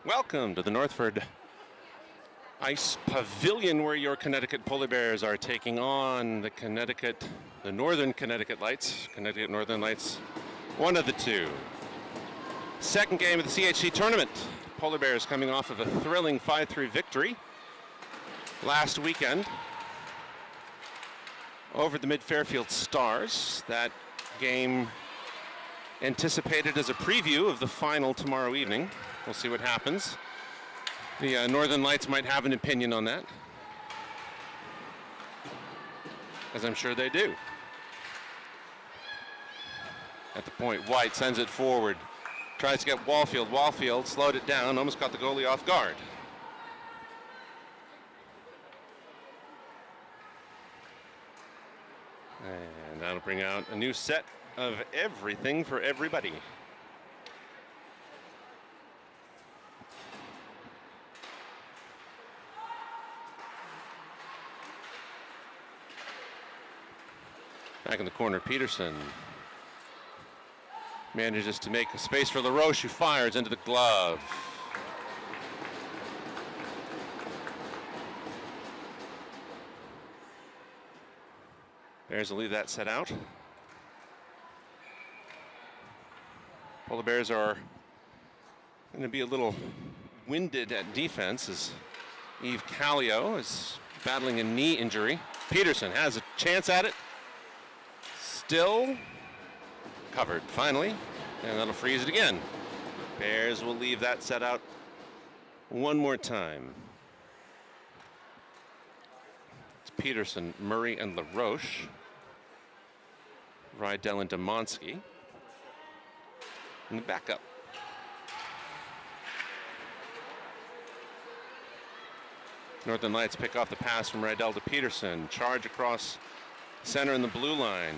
Welcome to the Northford Ice Pavilion, where your Connecticut Polar Bears are taking on the Northern Connecticut Lights. Connecticut Northern Lights, one of the two. Second game of the CHC tournament. Polar Bears coming off of a thrilling 5-3 victory last weekend over the Mid-Fairfield Stars. That game anticipated as a preview of the final tomorrow evening. We'll see what happens. The Northern Lights might have an opinion on that, as I'm sure they do. At the point, White sends it forward. Tries to get Wallfield. Wallfield slowed it down, almost caught the goalie off guard. And that'll bring out a new set of everything for everybody. Back in the corner, Peterson manages to make a space for LaRoche, who fires into the glove. Bears will leave that set out. Polar Bears are going to be a little winded at defense as Eve Callio is battling a knee injury. Peterson has a chance at it. Still covered, finally, and that'll freeze it again. Bears will leave that set out one more time. It's Peterson, Murray, and LaRoche. Rydell and Demonsky. And the backup. Northern Lights pick off the pass from Rydell to Peterson. Charge across center in the blue line.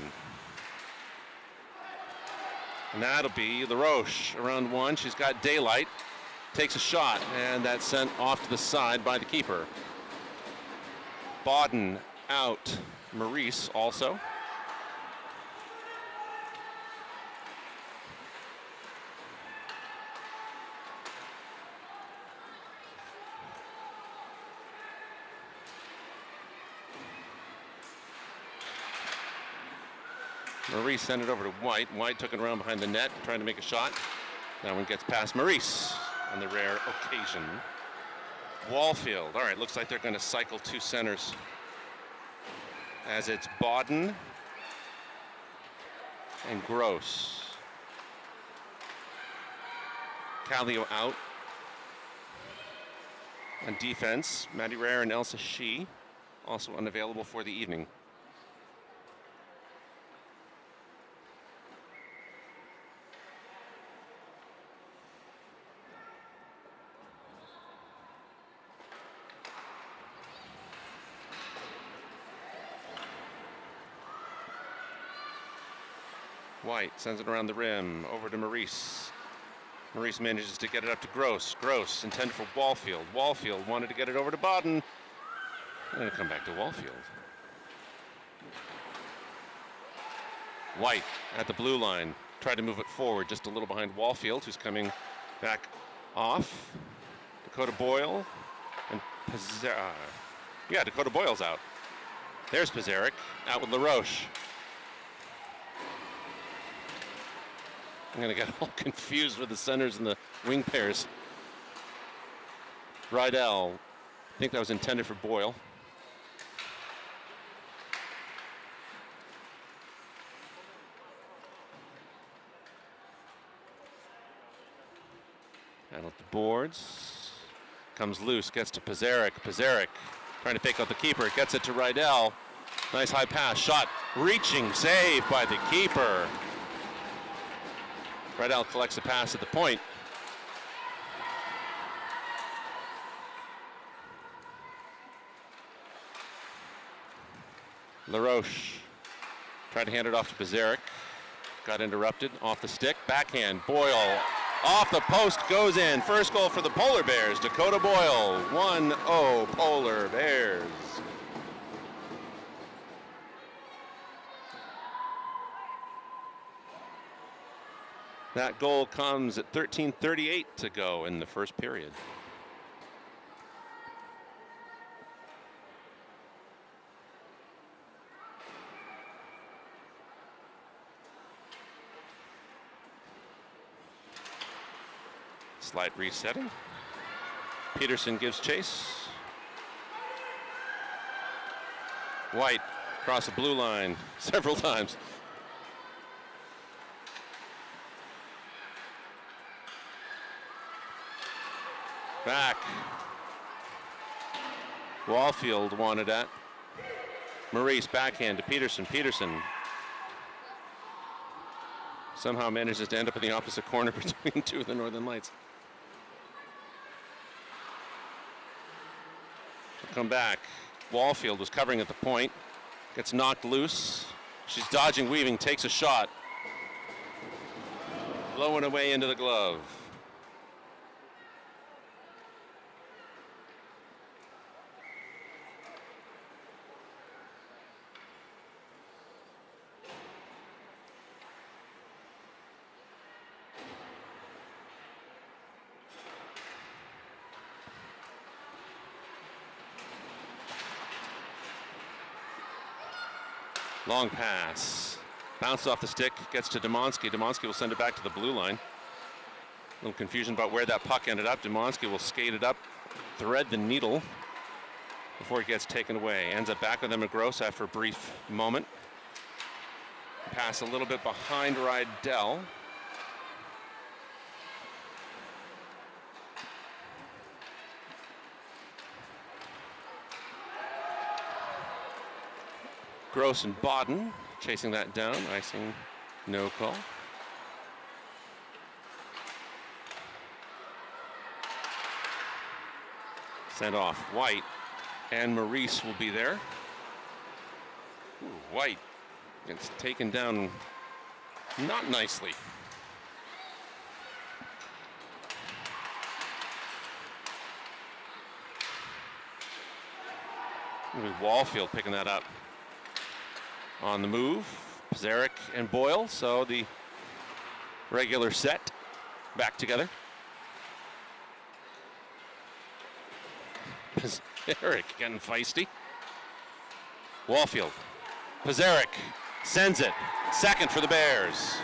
And that'll be LaRoche around one. She's got daylight. Takes a shot, and that's sent off to the side by the keeper. Bodden out. Maurice also. Maurice sent it over to White. White took it around behind the net, trying to make a shot. That one gets past Maurice on the rare occasion. Wallfield. All right, looks like they're going to cycle two centers, as it's Bodden and Gross. Callio out. On defense, Maddie Rare and Elsa Shee, also unavailable for the evening. White sends it around the rim, over to Maurice. Maurice manages to get it up to Gross. Gross intended for Wallfield. Wallfield wanted to get it over to Bodden. And it'll come back to Wallfield. White at the blue line. Tried to move it forward just a little behind Wallfield, who's coming back off. Dakota Boyle and Dakota Boyle's out. There's Pizarnik out with LaRoche. I'm going to get all confused with the centers and the wing pairs. Rydell, I think that was intended for Boyle. And at the boards. Comes loose, gets to Pizarnik. Pizarnik trying to fake out the keeper. Gets it to Rydell. Nice high pass. Shot. Reaching save by the keeper. Rydell collects the pass at the point. LaRoche tried to hand it off to Pizarnik. Got interrupted off the stick. Backhand. Boyle off the post, goes in. First goal for the Polar Bears. Dakota Boyle. 1-0 Polar Bears. That goal comes at 13:38 to go in the first period. Slight resetting. Peterson gives chase. White across the blue line several times. Back. Wallfield wanted that. Maurice backhand to Peterson. Peterson somehow manages to end up in the opposite corner between two of the Northern Lights. Come back. Wallfield was covering at the point. Gets knocked loose. She's dodging, weaving, takes a shot. Blowing away into the glove. Long pass. Bounced off the stick, gets to Demonsky. Demonsky will send it back to the blue line. A little confusion about where that puck ended up. Demonsky will skate it up, thread the needle before it gets taken away. Ends up back with Emma Gross after a brief moment. Pass a little bit behind Rydell. Gross and Bodden chasing that down. Icing, no call. Sent off. White and Maurice will be there. Ooh, White gets taken down not nicely. Wallfield picking that up. On the move, Pizarnik and Boyle, so the regular set back together. Pizarnik getting feisty. Wallfield, Pizarnik sends it, second for the Bears.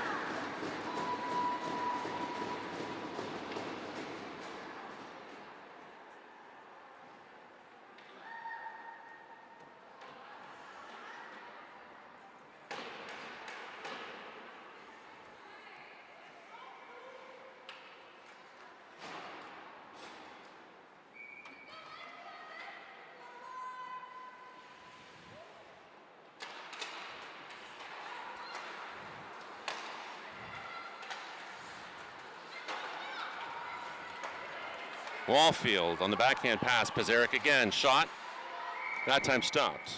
Wallfield on the backhand pass. Pizarnik again. Shot. That time stopped.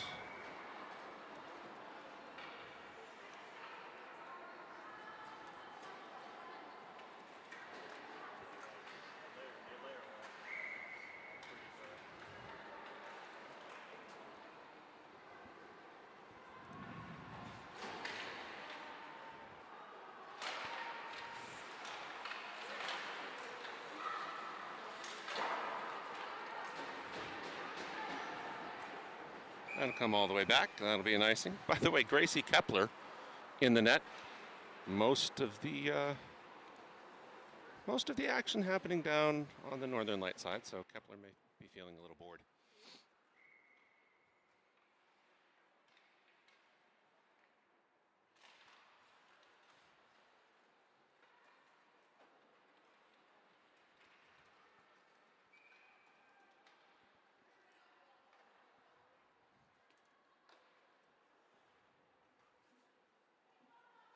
That'll come all the way back. That'll be an icing. By the way, Gracie Kepler in the net. Most of the action happening down on the Northern Light side, so Kepler may be feeling a little bored.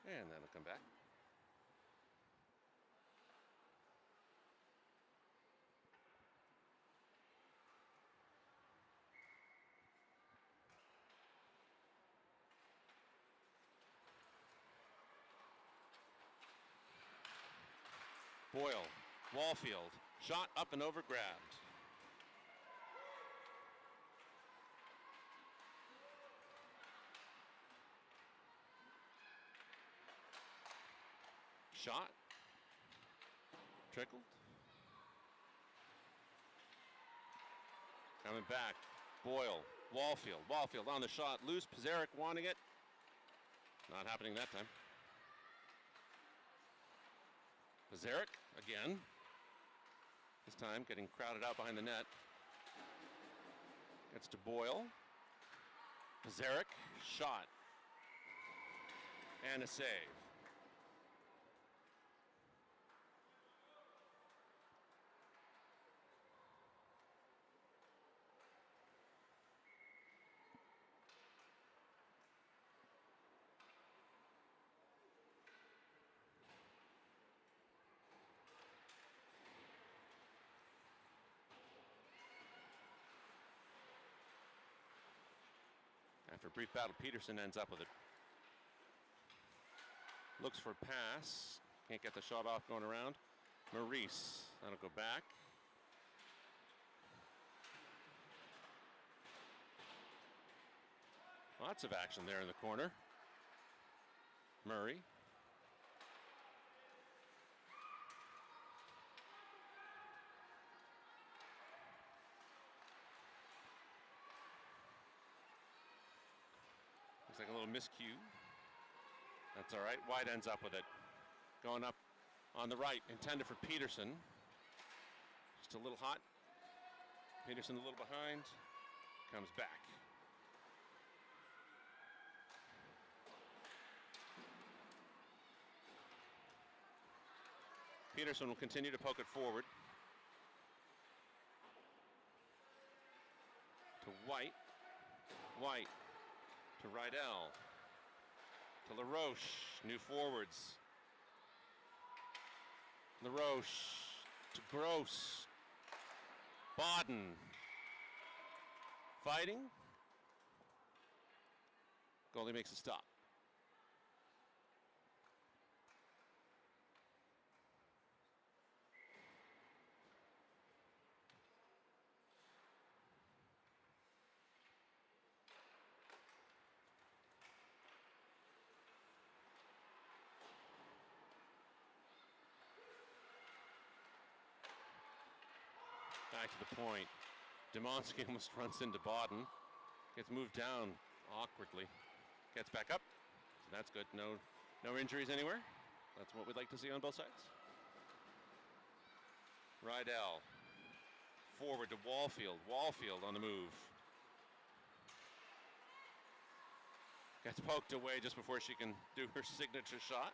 And that'll come back. Boyle, Wallfield, shot up and over, grabbed. Shot trickled. Coming back, Boyle, Wallfield on the shot, loose, Pizarnik wanting it. Not happening that time. Pizarnik again. This time getting crowded out behind the net. Gets to Boyle. Pizarnik, shot. And a save. After a brief battle, Peterson ends up with it. Looks for a pass. Can't get the shot off going around. Maurice, that'll go back. Lots of action there in the corner. Murray. Looks like a little miscue. That's all right. White ends up with it. Going up on the right, intended for Peterson. Just a little hot. Peterson a little behind. Comes back. Peterson will continue to poke it forward. To White. White. To Rydell. To LaRoche. New forwards. LaRoche. To Gross. Bodden. Fighting. Goalie makes a stop. Back to the point. Demonsky almost runs into Bodden. Gets moved down awkwardly. Gets back up. So that's good. No injuries anywhere. That's what we'd like to see on both sides. Rydell. Forward to Wallfield. Wallfield on the move. Gets poked away just before she can do her signature shot.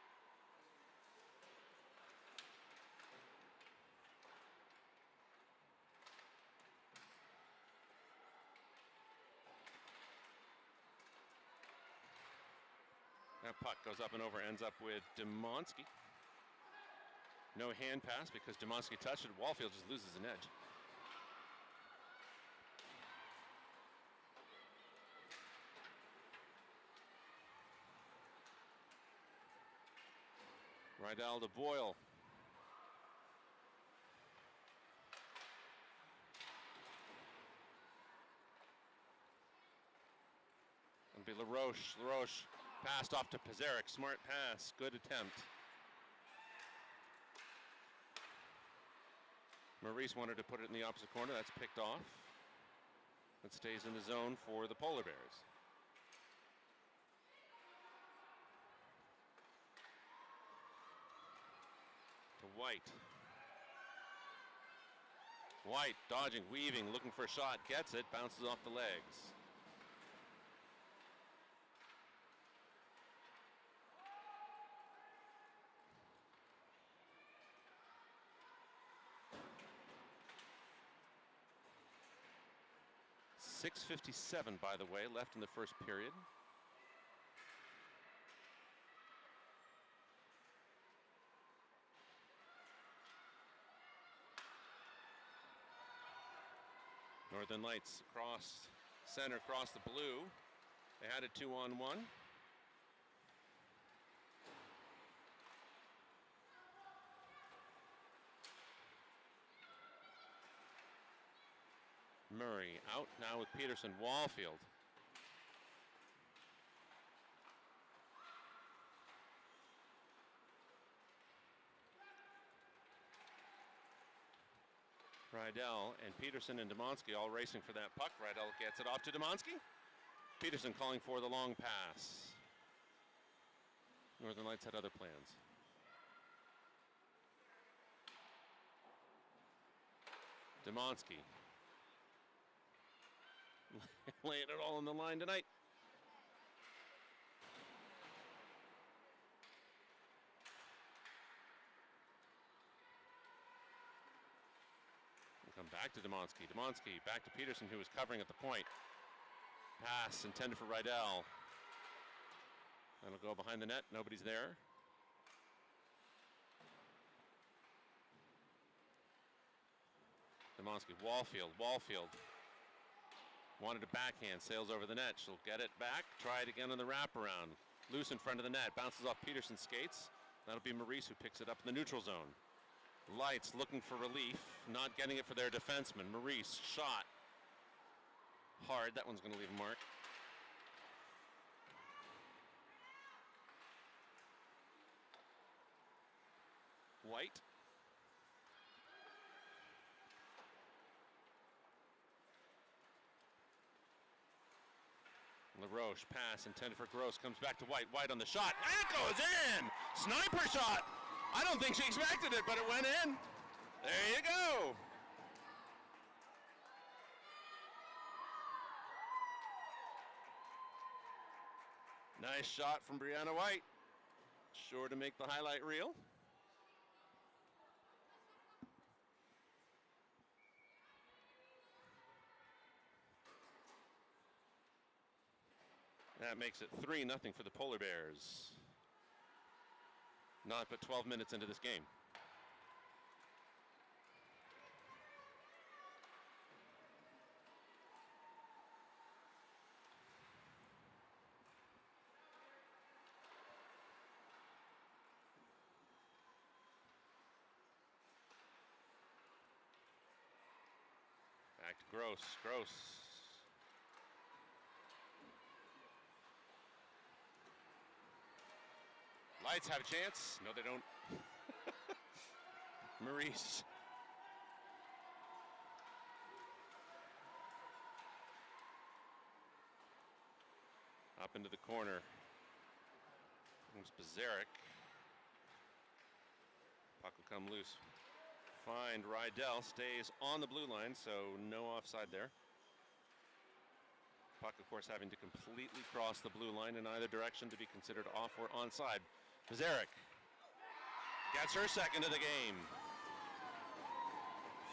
That puck goes up and over, ends up with Demonsky. No hand pass because Demonsky touched it. Wallfield just loses an edge. Rydell to Boyle. It'll be LaRoche. LaRoche passed off to Pizarnik. Smart pass. Good attempt. Maurice wanted to put it in the opposite corner. That's picked off. It stays in the zone for the Polar Bears. To White. White dodging, weaving, looking for a shot. Gets it. Bounces off the legs. .6:57, by the way, left in the first period. Northern Lights across center, across the blue. They had a 2-on-1. Murray out now with Peterson. Wallfield. Rydell and Peterson and Demonsky all racing for that puck. Rydell gets it off to Demonsky. Peterson calling for the long pass. Northern Lights had other plans. Demonsky. Laying it all on the line tonight. We'll come back to Demonsky. Demonsky back to Peterson, who was covering at the point. Pass intended for Rydell. That'll go behind the net. Nobody's there. Demonsky, Wallfield. Wanted a backhand, sails over the net. She'll get it back, try it again on the wraparound. Loose in front of the net, bounces off Peterson's skates. That'll be Maurice who picks it up in the neutral zone. Lights looking for relief, not getting it for their defenseman. Maurice, shot. Hard, that one's gonna leave a mark. White. LaRoche, pass intended for Gross, comes back to White. White on the shot. That goes in! Sniper shot! I don't think she expected it, but it went in. There you go. Nice shot from Brianna White. Sure to make the highlight reel. That makes it 3-0 for the Polar Bears. Not but 12 minutes into this game. Back to Gross. Lights have a chance. No, they don't. Maurice. Up into the corner. Comes Bazarek. Puck will come loose. Find Rydell. Stays on the blue line, so no offside there. Puck, of course, having to completely cross the blue line in either direction to be considered off or onside. Bazarek gets her second of the game.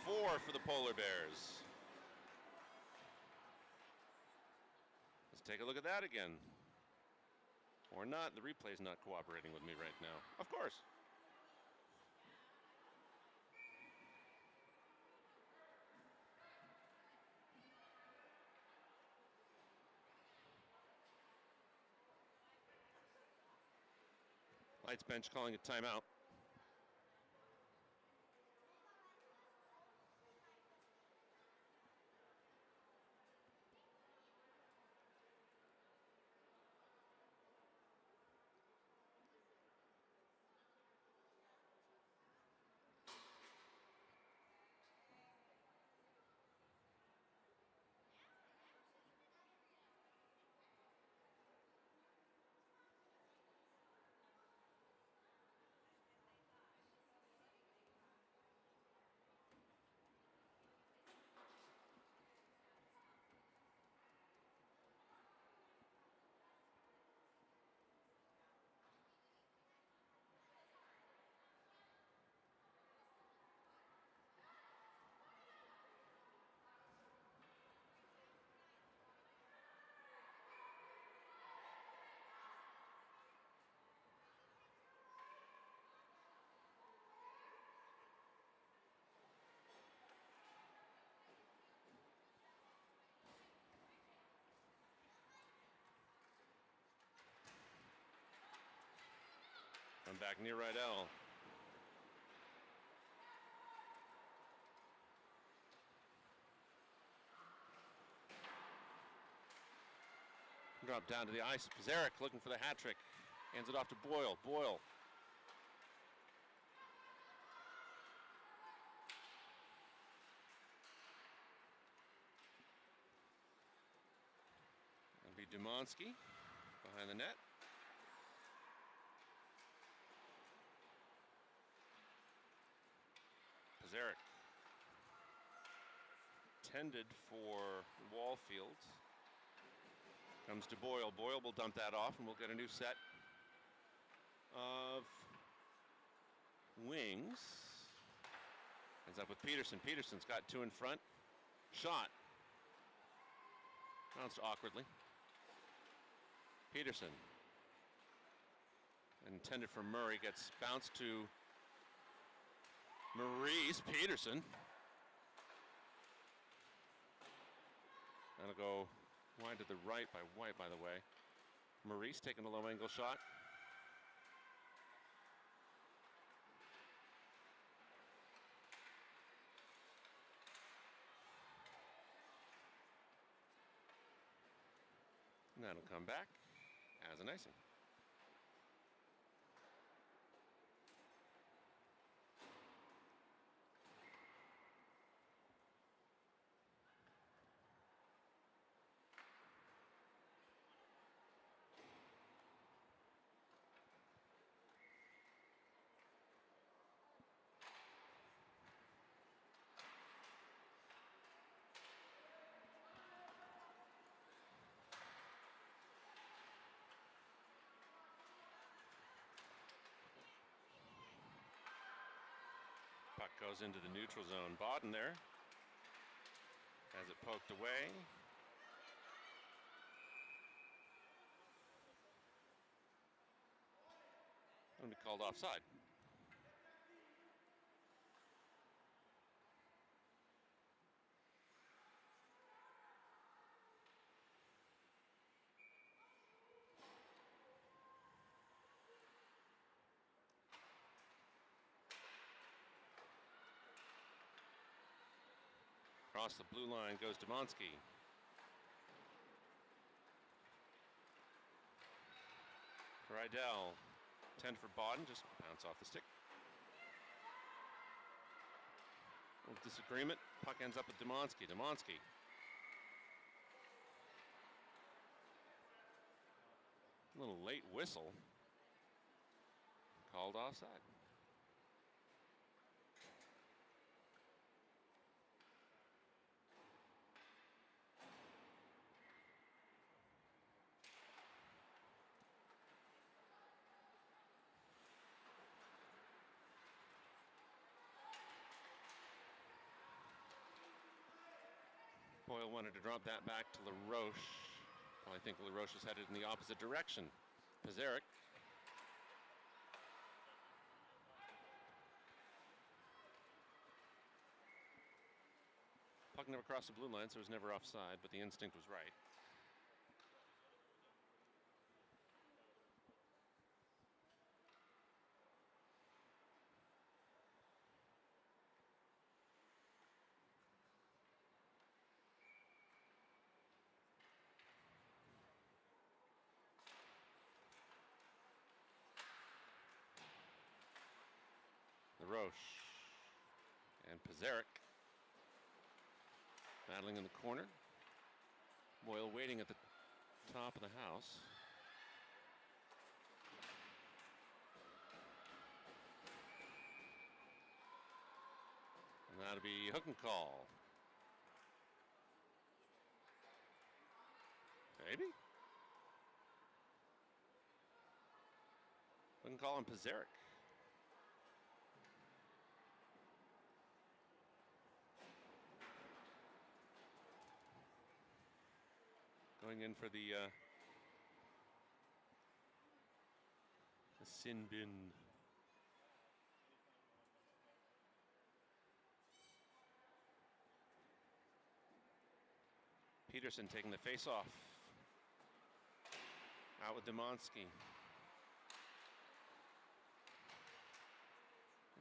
4 for the Polar Bears. Let's take a look at that again. Or not. The replay's not cooperating with me right now. Of course. Lights bench calling a timeout. I'm back near Rydell. Drop down to the ice. Bazarek looking for the hat trick. Hands it off to Boyle. Boyle. Dumansky behind the net. Pizarnik tended for Wallfield. Comes to Boyle. Boyle will dump that off, and we'll get a new set of wings. Ends up with Peterson. Peterson's got two in front. Shot. Bounced awkwardly. Peterson. Intended for Murray. Gets bounced to Maurice. Peterson. That'll go wide to the right by White, by the way. Maurice taking a low angle shot. And that'll come back as an icing. Puck goes into the neutral zone. Bodden there has it poked away. Going to be called offside. Across the blue line goes Dumansky. Rydell, 10 for Bodden, just bounce off the stick. A little disagreement. Puck ends up with Dumansky. Dumansky. A little late whistle. Called offside. Boyle wanted to drop that back to LaRoche. Well, I think LaRoche is headed in the opposite direction. Pizarnik. Puck never crossed the blue line, so it was never offside, but the instinct was right. LaRoche and Pizarnik battling in the corner. Boyle waiting at the top of the house. And that'll be hook and call. Maybe. Hook and call on Pizarnik. Going in for the sin bin. Peterson taking the face off. Out with Dumansky.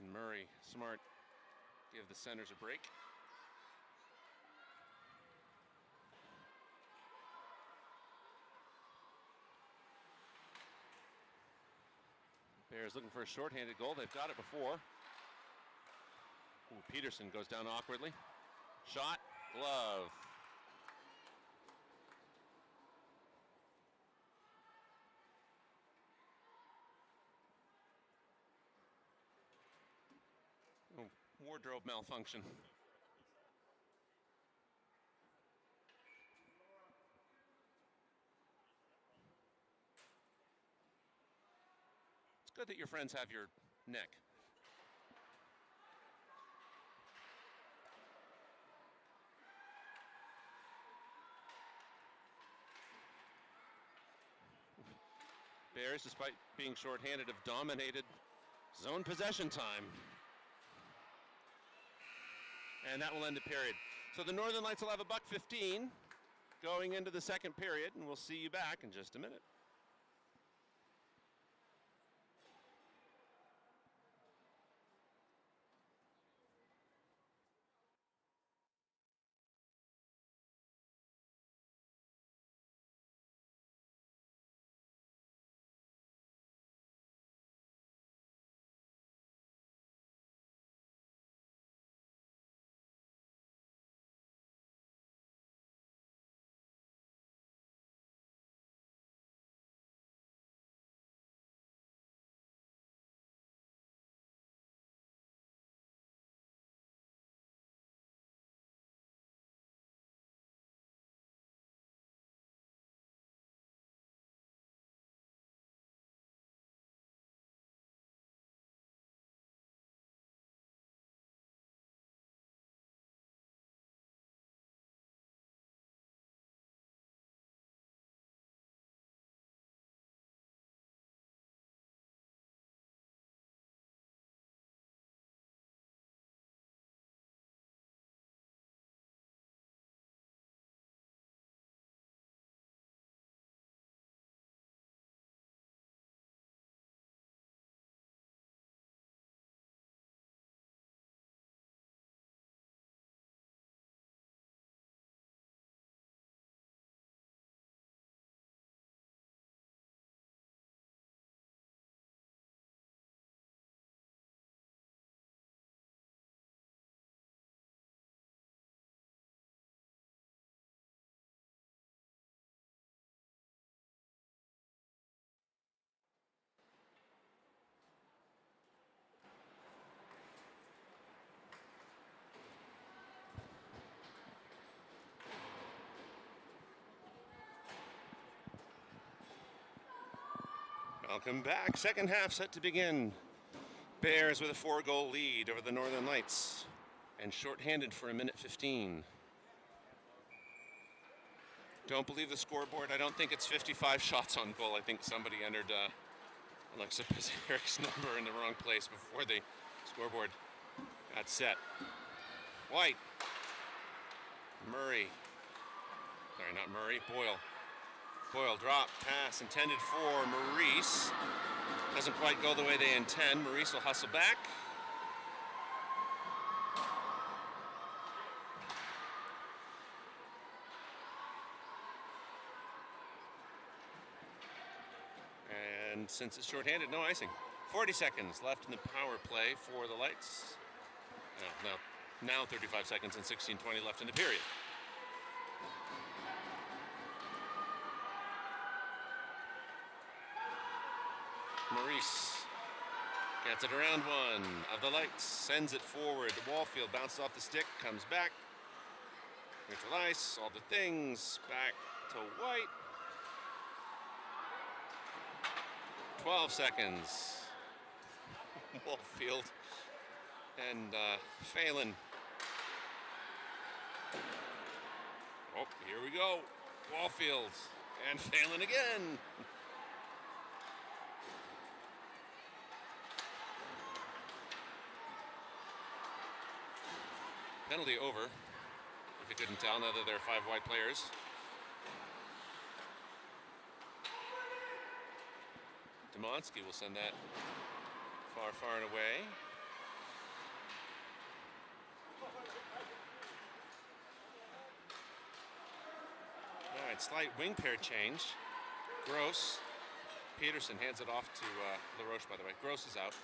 And Murray, smart, give the centers a break. Bears looking for a shorthanded goal. They've got it before. Ooh, Peterson goes down awkwardly. Shot, glove. wardrobe malfunction. It's good that your friends have your neck. Bears, despite being shorthanded, have dominated zone possession time. And that will end the period. So the Northern Lights will have a $1.15 going into the second period, and we'll see you back in just a minute. Welcome back. Second half set to begin. Bears with a 4-goal lead over the Northern Lights and shorthanded for 1:15. Don't believe the scoreboard. I don't think it's 55 shots on goal. I think somebody entered Alexa Pizarik's number in the wrong place before the scoreboard got set. White. Murray. Sorry, not Murray. Boyle. Boyle drop pass intended for Maurice. Doesn't quite go the way they intend. Maurice will hustle back. And since it's shorthanded, no icing. 40 seconds left in the power play for the Lights. Now 35 seconds and 16:20 left in the period. Maurice gets it around one of the Lights, sends it forward to Wallfield, bounces off the stick, comes back. Neutral ice, all the things, back to White. 12 seconds. Wallfield and Phelan. Oh, here we go. Wallfield and Phelan again. Penalty over, if you couldn't tell, now that there are 5 white players. Demonsky will send that far, far and away. All right, slight wing pair change. Gross. Peterson hands it off to LaRoche, by the way. Gross is out.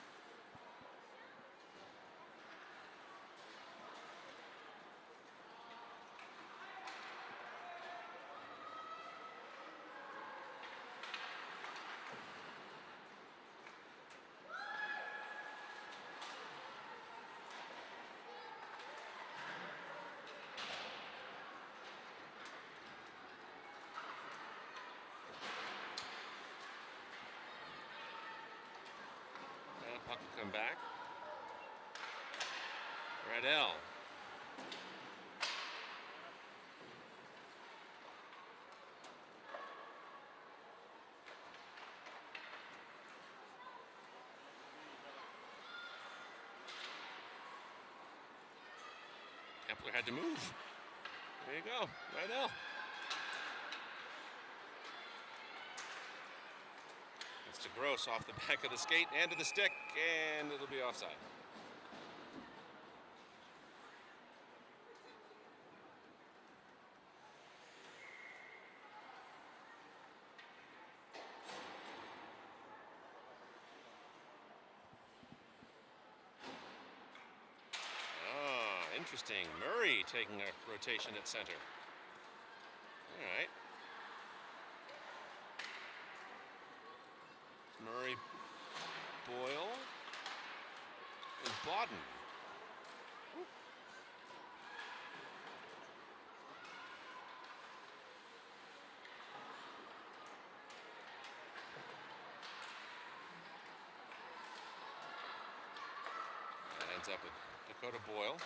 Puck will come back. Rydell. Kepler had to move. There you go, Rydell. It's to Gross off the back of the skate and to the stick, and it'll be offside. Interesting. Murray taking a rotation at center. All right. Murray, Boyle, and Bodden. That ends up with Dakota Boyle.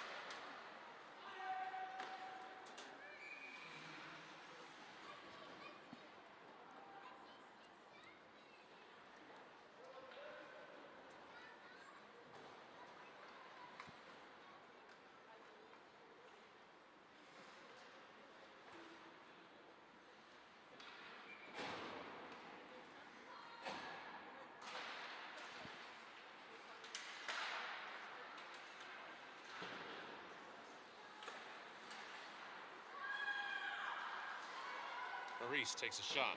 Maurice takes a shot.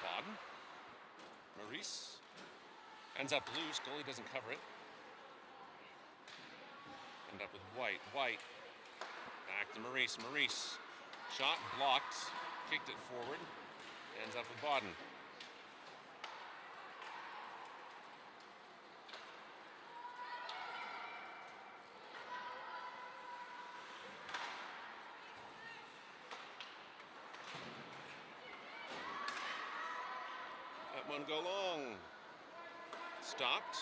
Bodden. Maurice. Ends up loose. Goalie doesn't cover it. End up with White. White. Back to Maurice. Maurice. Shot blocked. Kicked it forward. Ends up with Bodden. Let one go long. Stopped.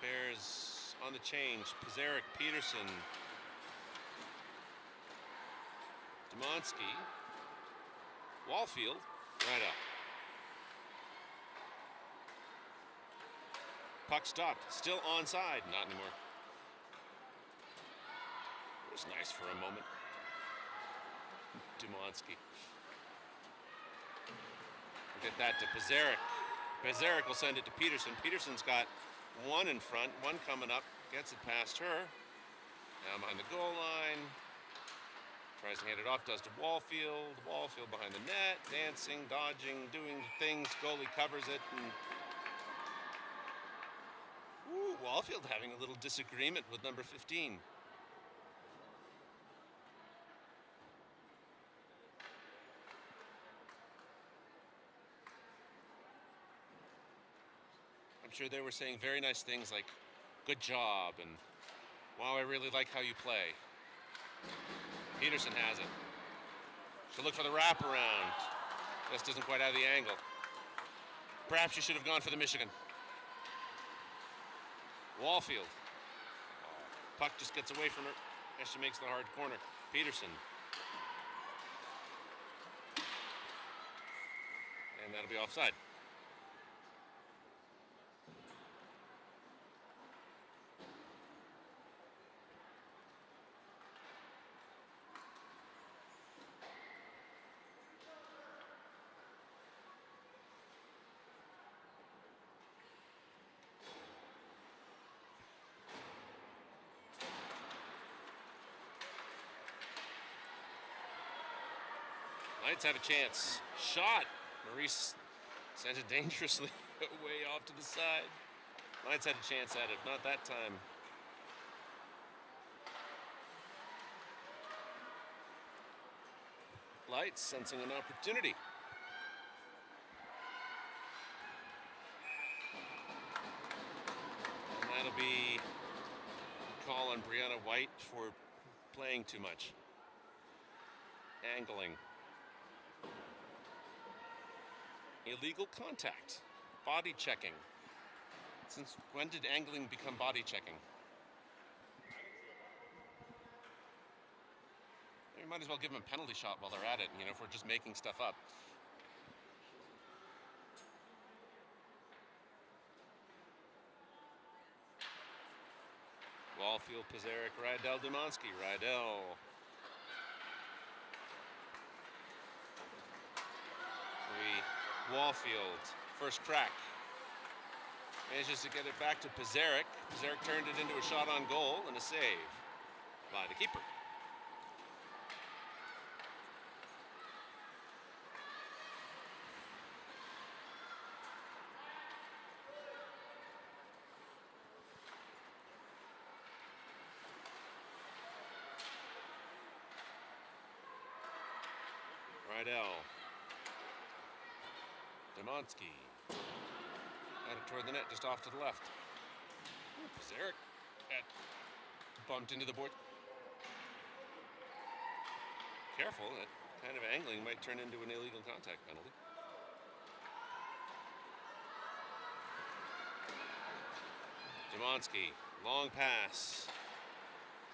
Bears on the change. Pizarnik, Peterson. Demonsky, Wallfield, right up. Puck stopped, still onside, not anymore. It was nice for a moment. Demonsky. We'll get that to Pizarnik. Pizarnik will send it to Peterson. Peterson's got one in front, one coming up, gets it past her. Now behind the goal line. Tries to hand it off, does to Wallfield. Wallfield behind the net, dancing, dodging, doing things. Goalie covers it. And Wallfield having a little disagreement with number 15. I'm sure they were saying very nice things like, good job, and wow, I really like how you play. Peterson has it. She'll look for the wraparound. Just doesn't quite have the angle. Perhaps she should have gone for the Michigan. Wallfield. Puck just gets away from her as she makes the hard corner. Peterson. And that'll be offside. Knights have a chance. Shot. Maurice sent it dangerously way off to the side. Knights had a chance at it. Not that time. Lights sensing an opportunity. on Brianna White for playing too much. Angling. Illegal contact. Body checking. Since when did angling become body checking? You might as well give them a penalty shot while they're at it, if we're just making stuff up. Wallfield, Pizarnik, Rydell, Dumansky. Rydell. Wallfield, first crack. Manages to get it back to Pizarnik. Pizarnik turned it into a shot on goal and a save by the keeper. Rydell. Dumansky. Got it toward the net, just off to the left. Pizarnik bumped into the board. Careful, that kind of angling might turn into an illegal contact penalty. Dumansky, long pass.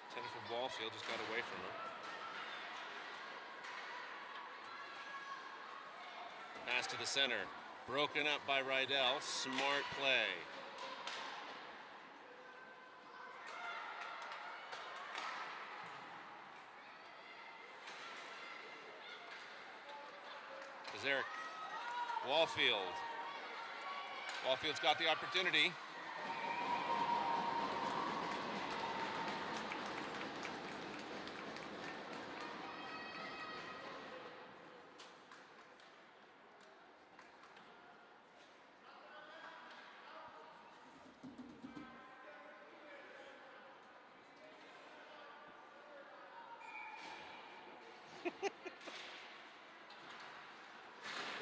Intended for Wallfield, just got away from her. Pass to the center. Broken up by Rydell. Smart play. Pizarnik. Wallfield. Wallfield's got the opportunity.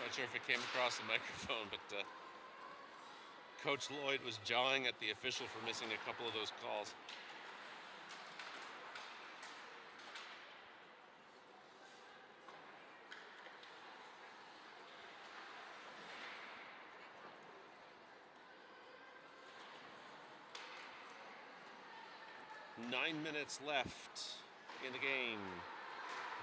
Not sure if it came across the microphone, but Coach Lloyd was jawing at the official for missing a couple of those calls. Nine minutes left in the game.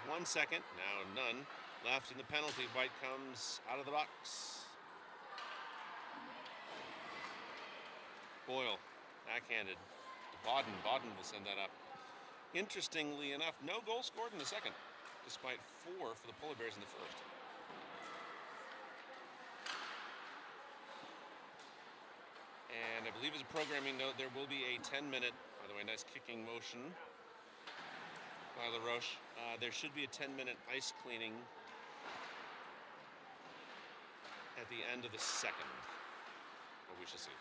1 second, now none, left in the penalty. White comes out of the box. Boyle, backhanded to Bodden. Bodden will send that up. Interestingly enough, no goal scored in the second, despite 4 for the Polar Bears in the first. And I believe as a programming note, there will be a 10-minute, by the way, nice kicking motion by LaRoche. There should be a 10-minute ice cleaning at the end of the second. But we shall see.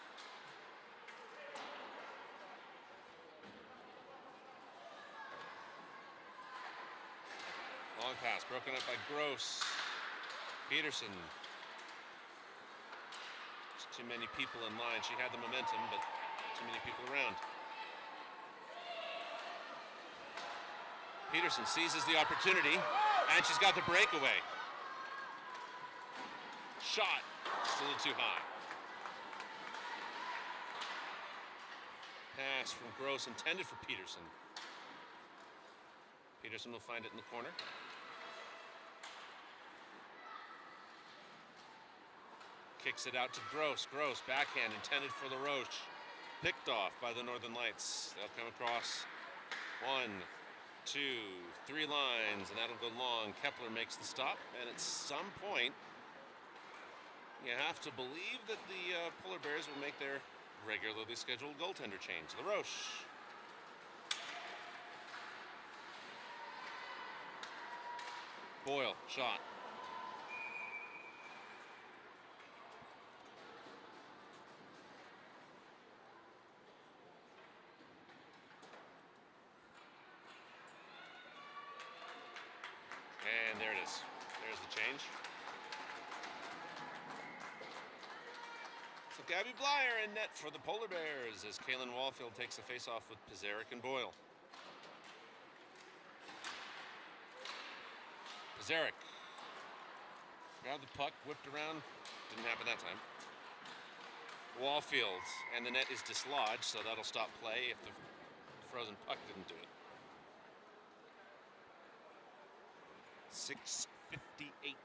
Long pass, broken up by Gross. Peterson. There's too many people in line. She had the momentum, but too many people around. Peterson seizes the opportunity, and she's got the breakaway. Shot, still a little too high. Pass from Gross, intended for Peterson. Peterson will find it in the corner. Kicks it out to Gross. Gross, backhand, intended for LaRoche. Picked off by the Northern Lights. They'll come across 1, 2, 3 lines, and that'll go long. Kepler makes the stop, and at some point, you have to believe that the Polar Bears will make their regularly scheduled goaltender change. LaRoche. Boyle, shot. And there it is. There's the change. Gabby Blyer in net for the Polar Bears as Kaylin Wallfield takes a face-off with Pizarnik and Boyle. Pizarnik grabbed the puck, whipped around. Didn't happen that time. Wallfield, and the net is dislodged, so that'll stop play if the frozen puck didn't do it. 6:58.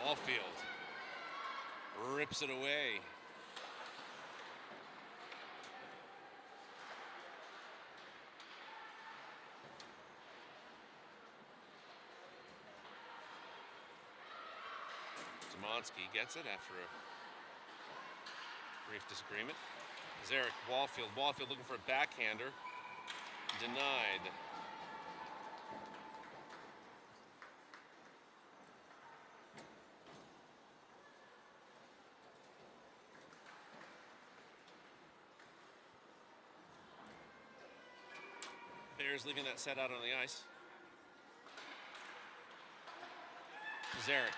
Wallfield rips it away. Szymanski gets it after a brief disagreement. Pizarnik, Wallfield. Wallfield looking for a backhander. Denied. Bears leaving that set out on the ice. Pizarnik.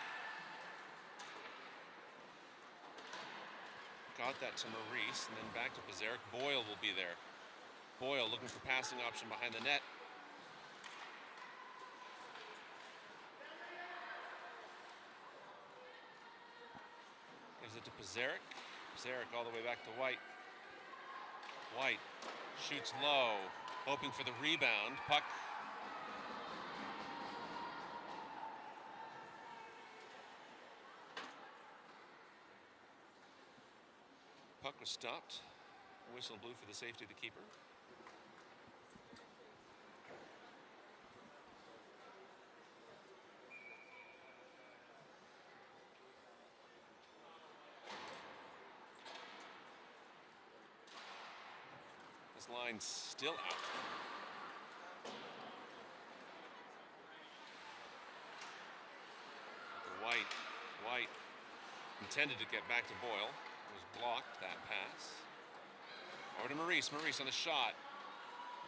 Got that to Maurice, and then back to Pizarnik. Boyle will be there. Boyle looking for passing option behind the net. Gives it to Pizarnik. Pizarnik all the way back to White. White shoots low, hoping for the rebound. Puck was stopped. Whistle blew for the safety of the keeper. This line's still out. White intended to get back to Boyle. Was blocked, that pass. Over to Maurice. Maurice on the shot.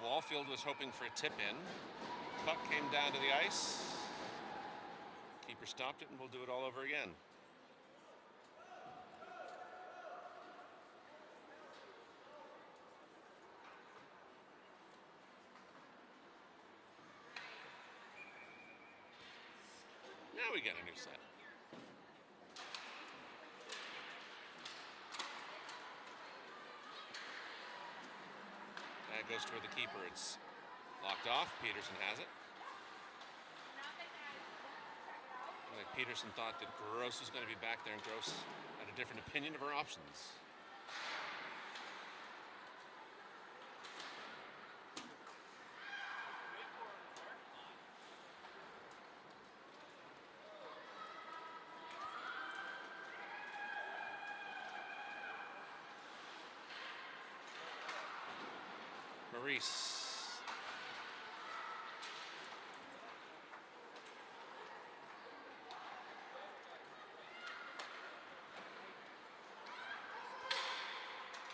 Wallfield was hoping for a tip in. Puck came down to the ice. Keeper stopped it, and we'll do it all over again. Now we get a new set. That goes toward the keeper. It's locked off. Peterson has it. Like Peterson thought that Gross was going to be back there, and Gross had a different opinion of her options. Maurice.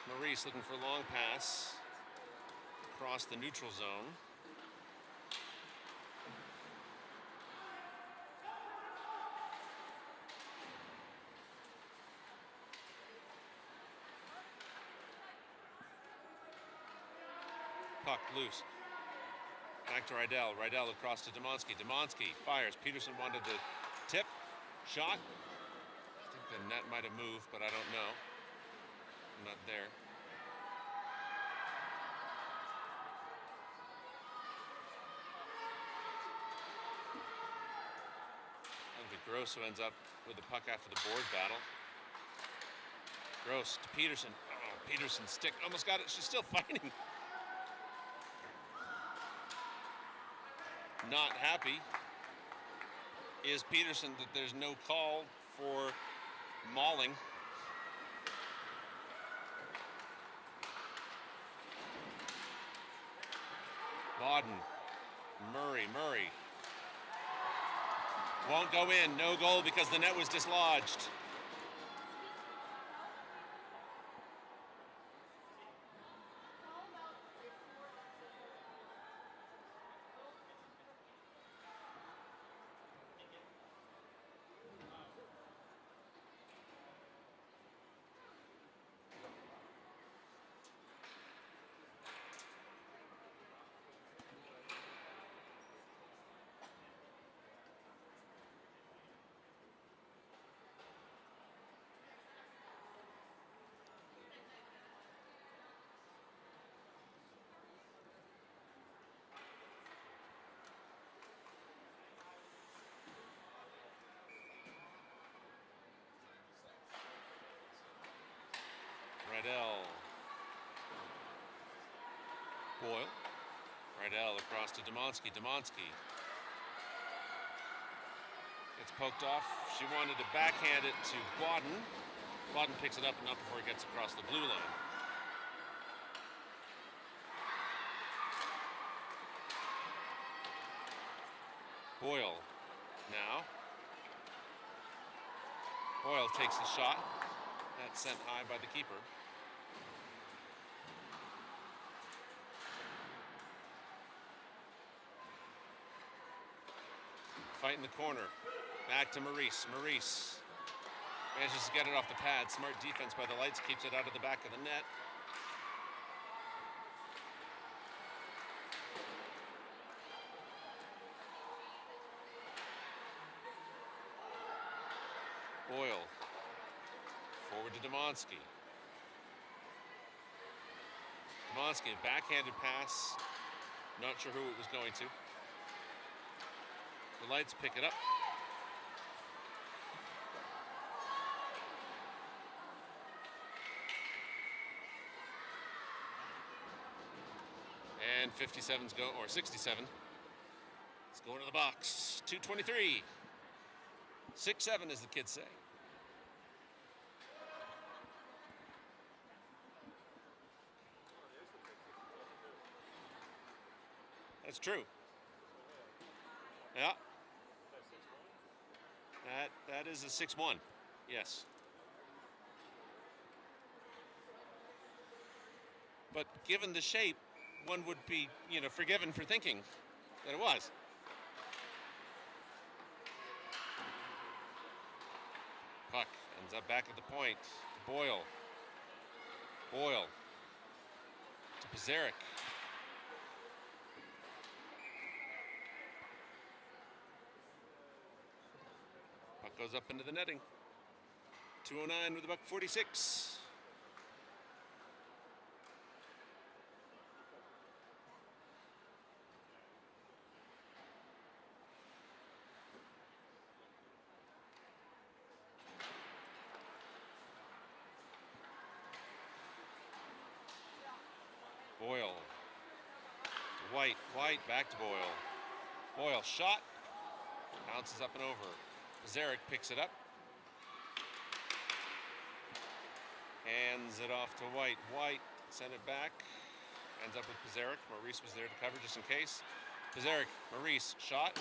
Maurice looking for a long pass across the neutral zone. Puck loose. Back to Rydell. Rydell across to Demansky. Demansky fires. Peterson wanted the tip. Shot. I think the net might have moved, but I don't know. I'm not there. I think Gross who ends up with the puck after the board battle. Gross to Peterson. Oh, Peterson's stick almost got it. She's still fighting. Not happy is Peterson that there's no call for mauling. Bodden. Murray. Won't go in. No goal because the net was dislodged. Rydell. Boyle. Rydell across to Demonsky. It's poked off. She wanted to backhand it to Bodden. Bodden picks it up, but not before it gets across the blue line. Boyle now. Boyle takes the shot. That's sent high by the keeper. Fight in the corner. Back to Maurice. Maurice manages to get it off the pad. Smart defense by the Lights. Keeps it out of the back of the net. Boyle. Forward to Demonsky. Demonsky, a backhanded pass. Not sure who it was going to. The Lights pick it up. And 57's go, or 67. It's going to the box. 2:23. 6-7, as the kids say. That's true. Yeah. That is a 6-1. Yes. But given the shape, one would be, forgiven for thinking that it was. Puck ends up back at the point. To Boyle. Boyle. To Pizarnik. Puck goes up into the netting. 2:09 with about 46. Boyle. To White. White back to Boyle. Boyle shot. Bounces up and over. Pizarnik picks it up. Hands it off to White. White sent it back. Ends up with Pizarnik. Maurice was there to cover just in case. Pizarnik. Maurice shot.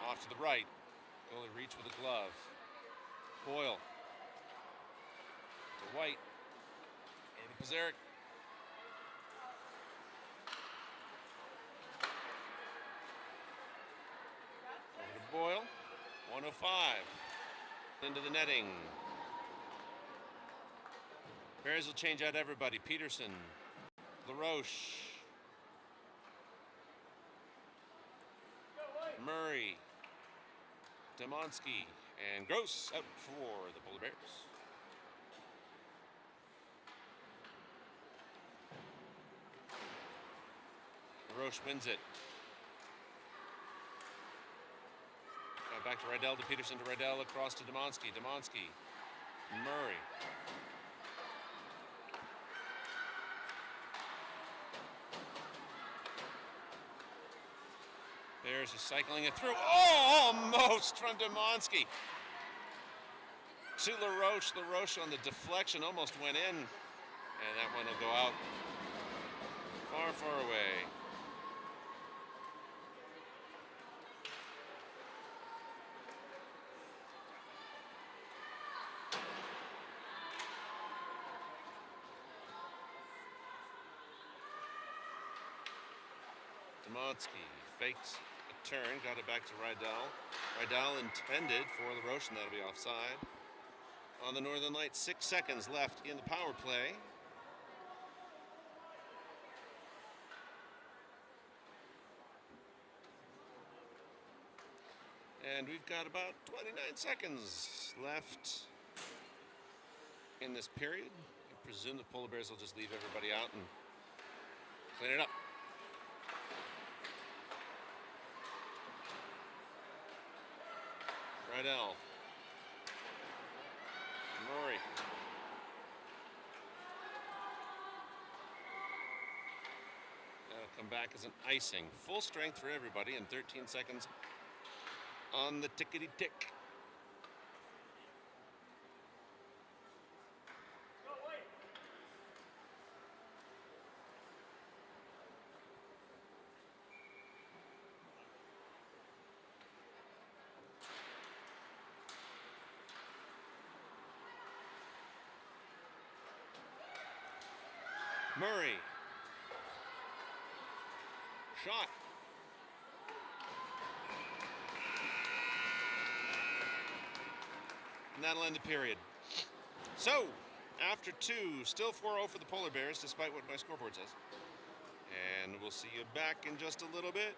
Off to the right. Goalie reach with a glove. Boyle. To White. Over to Pizarnik. Boyle, 105, into the netting. Bears will change out everybody. Peterson, LaRoche, Murray, Demonsky, and Gross out for the Polar Bears. LaRoche wins it. Back to Rydell, to Peterson, to Rydell, across to Demonsky. Demonsky, Murray. Bears are cycling it through. Oh, almost from Demonsky. To LaRoche. LaRoche on the deflection almost went in. And that one will go out far, far away. Demotsky fakes a turn, got it back to Rydell. Rydell intended for the Roshan, that'll be offside. On the Northern Lights, 6 seconds left in the power play. And we've got about 29 seconds left in this period. I presume the Polar Bears will just leave everybody out and clean it up. Rydell. Murray. That'll come back as an icing. Full strength for everybody in 13 seconds on the tickety-tick. Murray. Shot. And that'll end the period. So, after 2, still 4-0 for the Polar Bears, despite what my scoreboard says. And we'll see you back in just a little bit.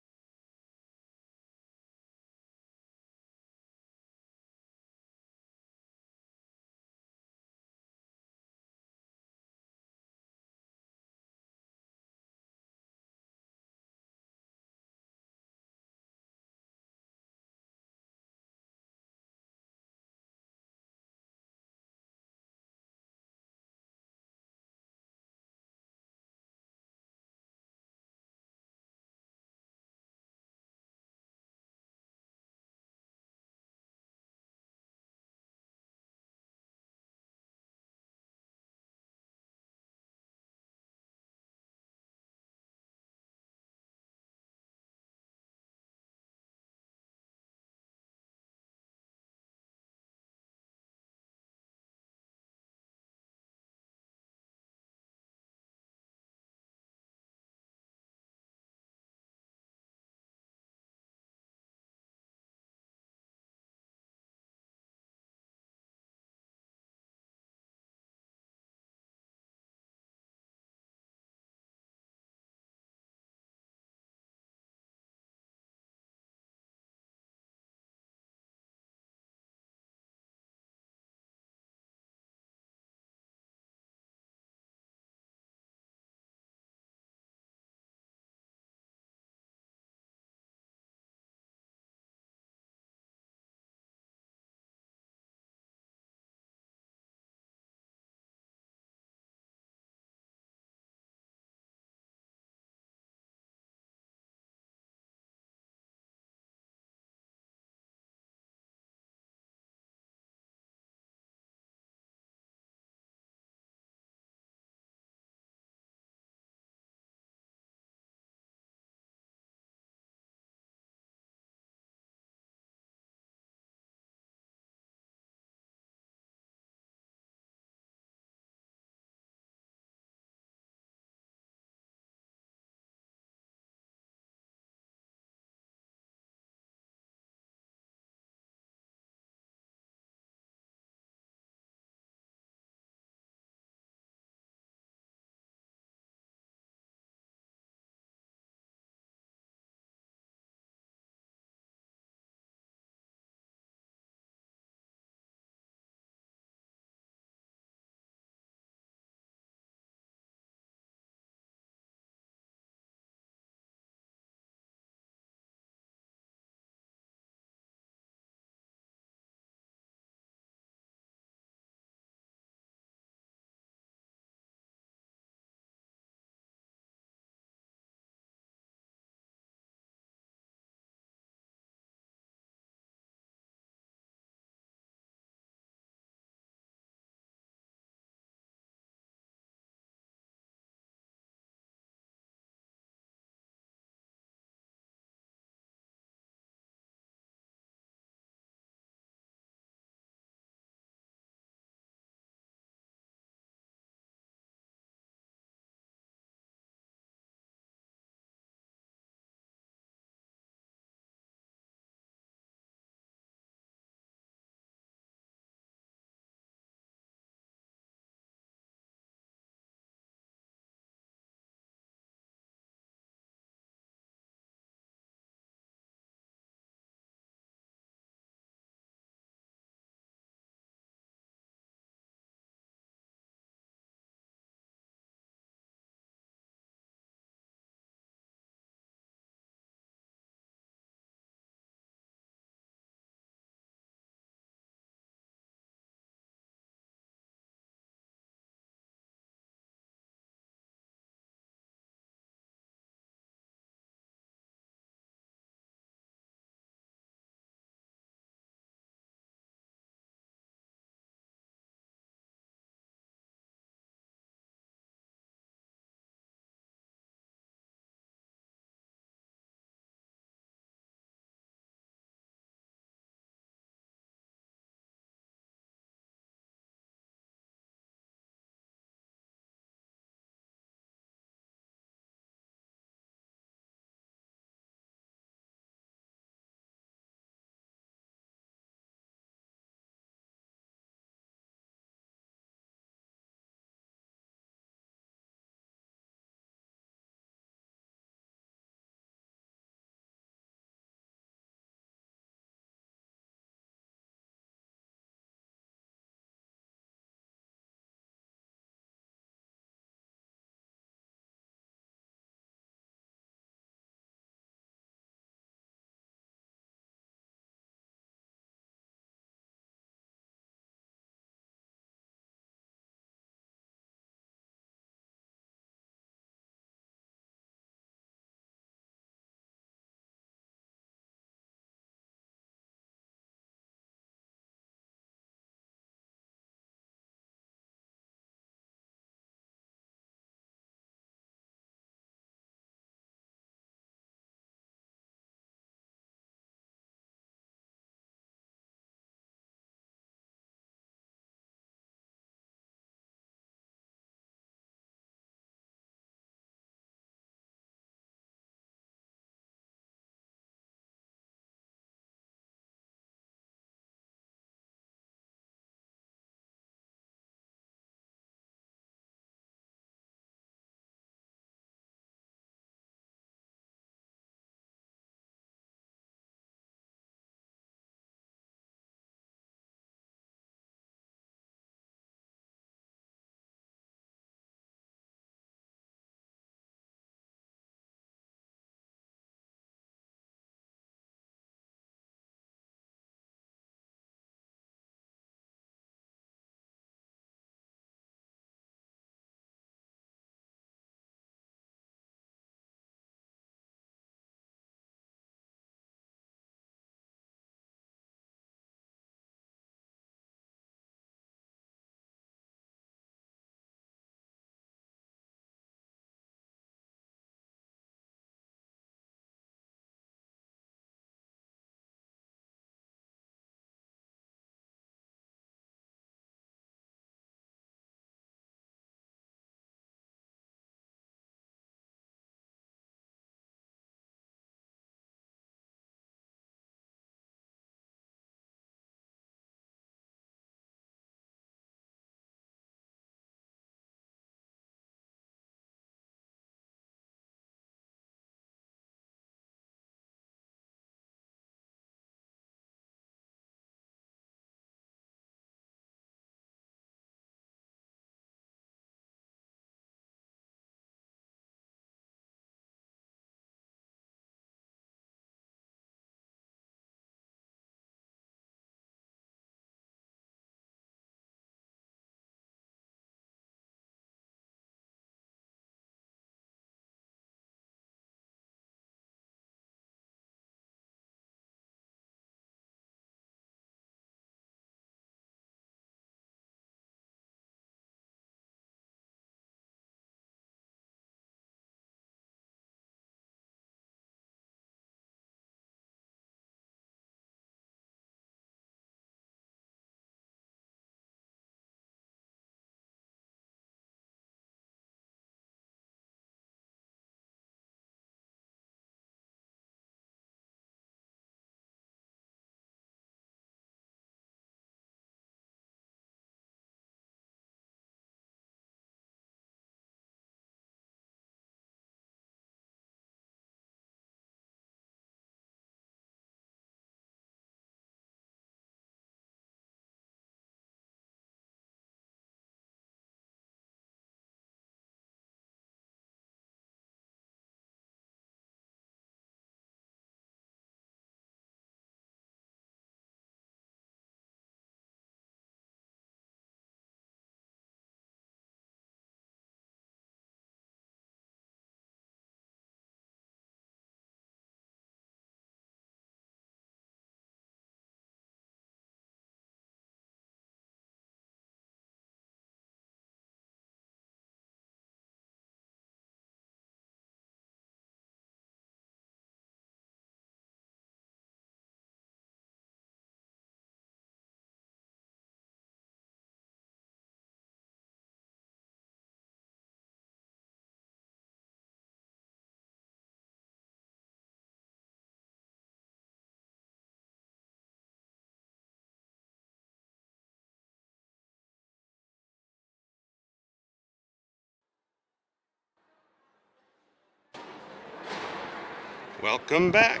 Welcome back.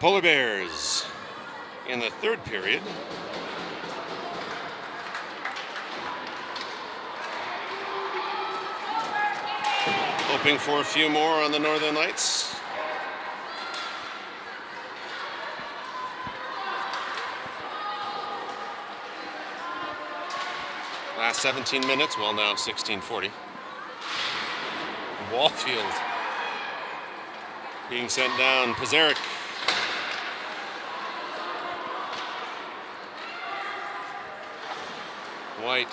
Polar Bears in the third period. Hoping for a few more on the Northern Lights. Last 17 minutes, well now 16:40. Wallfield being sent down. Pizarnik. White.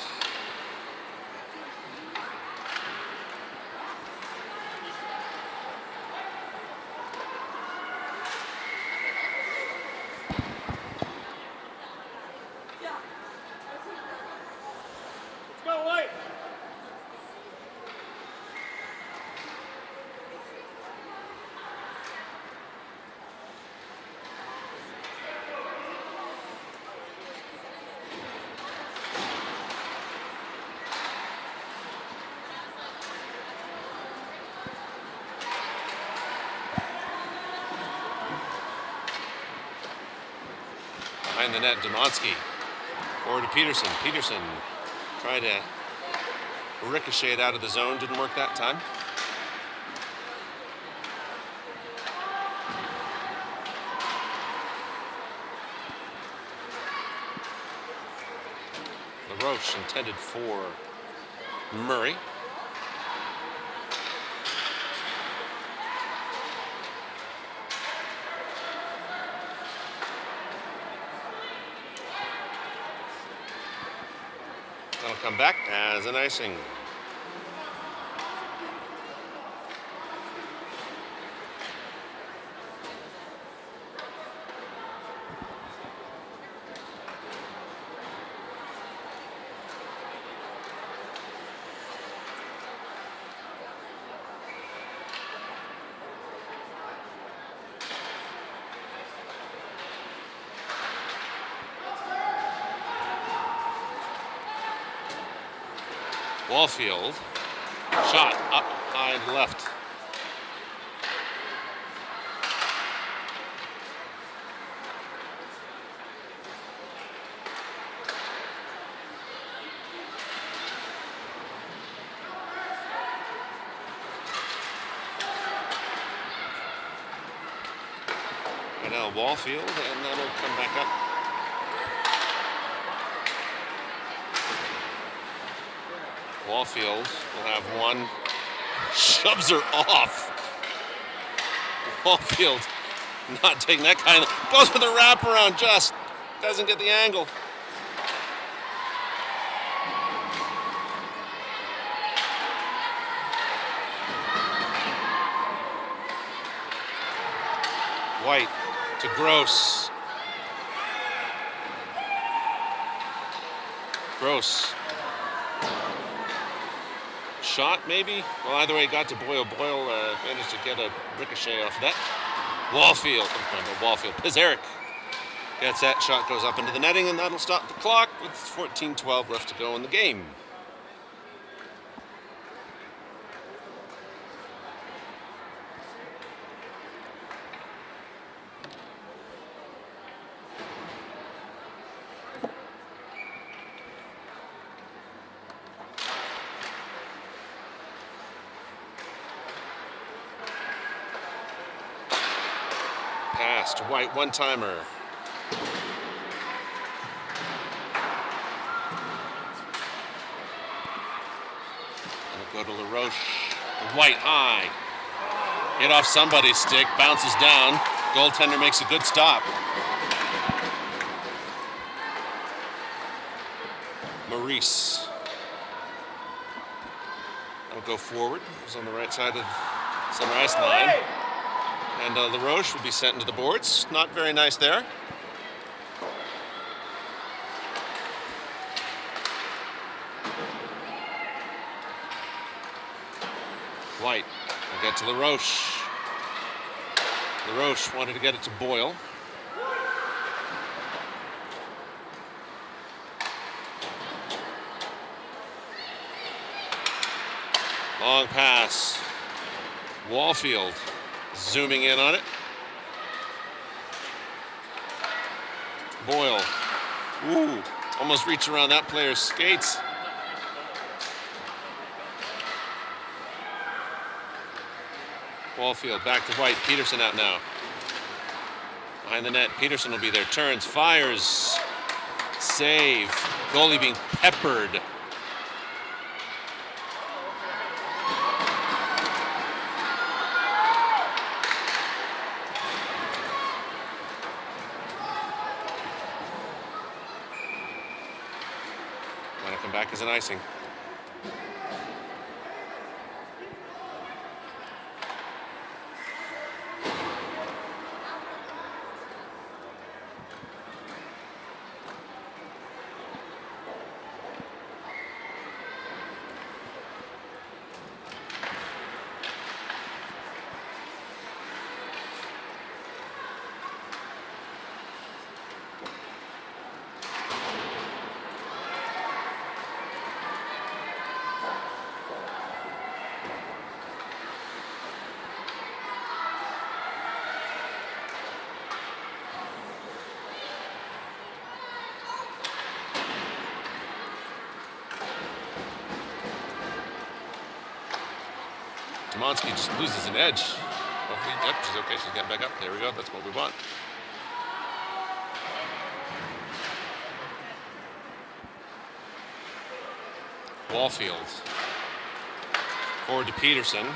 Behind the net, Demonsky. Forward to Peterson. Peterson tried to ricochet it out of the zone. Didn't work that time. LaRoche intended for Murray. That'll come back as an icing. Wallfield, shot up high left. And now Wallfield, and that'll come back up. Wallfield will have one. Shoves her off. Wallfield not taking that kind of. Goes for the wraparound, just doesn't get the angle. White to Gross. Gross. Shot, maybe? Well, either way, got to Boyle. Boyle managed to get a ricochet off that. Wallfield. Wallfield. Pizarnik gets that. Shot goes up into the netting, and that'll stop the clock with 14:12 left to go in the game. Pass to White, one-timer. It'll go to LaRoche. White high. Hit off somebody's stick, bounces down. Goaltender makes a good stop. Maurice. That'll go forward. It was on the right side of center ice line. And LaRoche will be sent into the boards. Not very nice there. White will get to LaRoche. LaRoche wanted to get it to Boyle. Long pass. Wallfield Zooming in on it. Boyle. Ooh, almost reached around that player's skates. Wallfield back to White. Peterson out now. Behind the net, Peterson will be there. Turns, fires, save. Goalie being peppered. Want to come back as an icing. Monsky just loses an edge. Hopefully, yep, she's okay. She's getting back up. There we go. That's what we want. Wallfield. Forward to Peterson.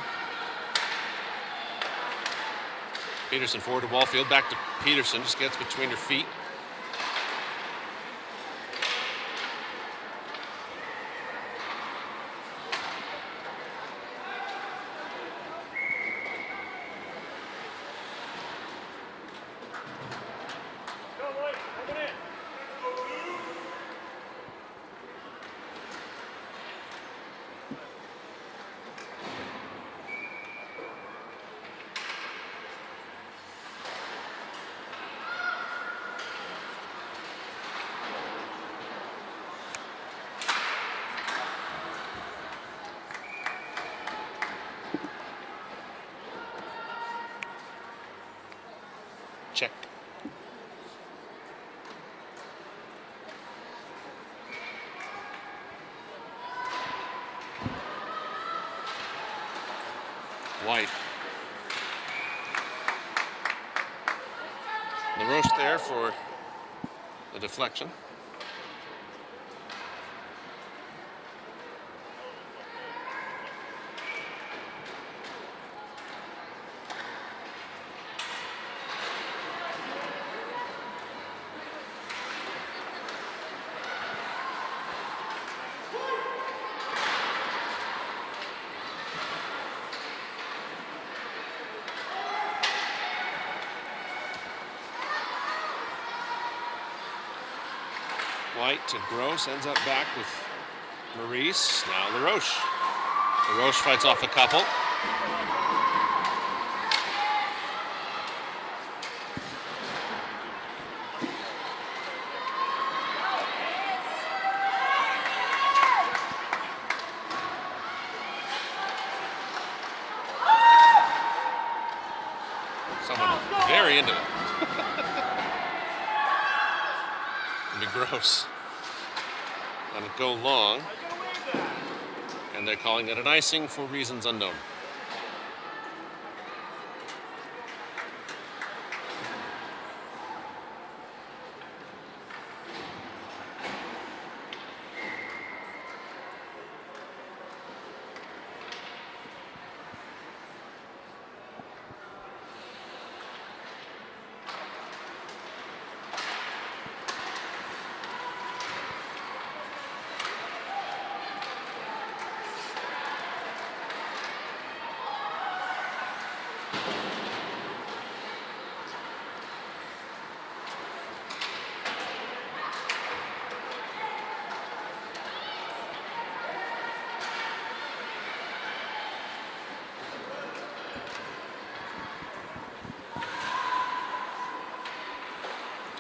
Peterson forward to Wallfield. Back to Peterson. Just gets between her feet. Check. White. LaRoche there for the deflection. White to Gross, ends up back with Maurice. Now LaRoche. LaRoche fights off a couple. Someone very into it. Gross. Let it go long. And they're calling it an icing for reasons unknown.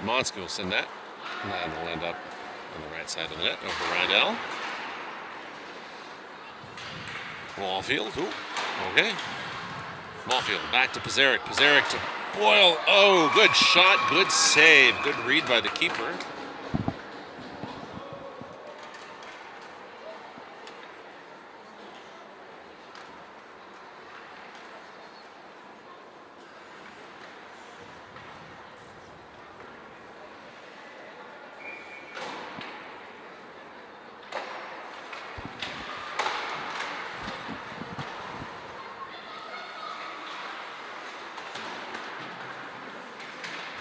Monsky will send that. And that'll end up on the right side of the net over Rydell. Wallfield. Ooh, okay. Wallfield back to Pizarnik. Pizarnik to Boyle. Oh, good shot, good save, good read by the keeper.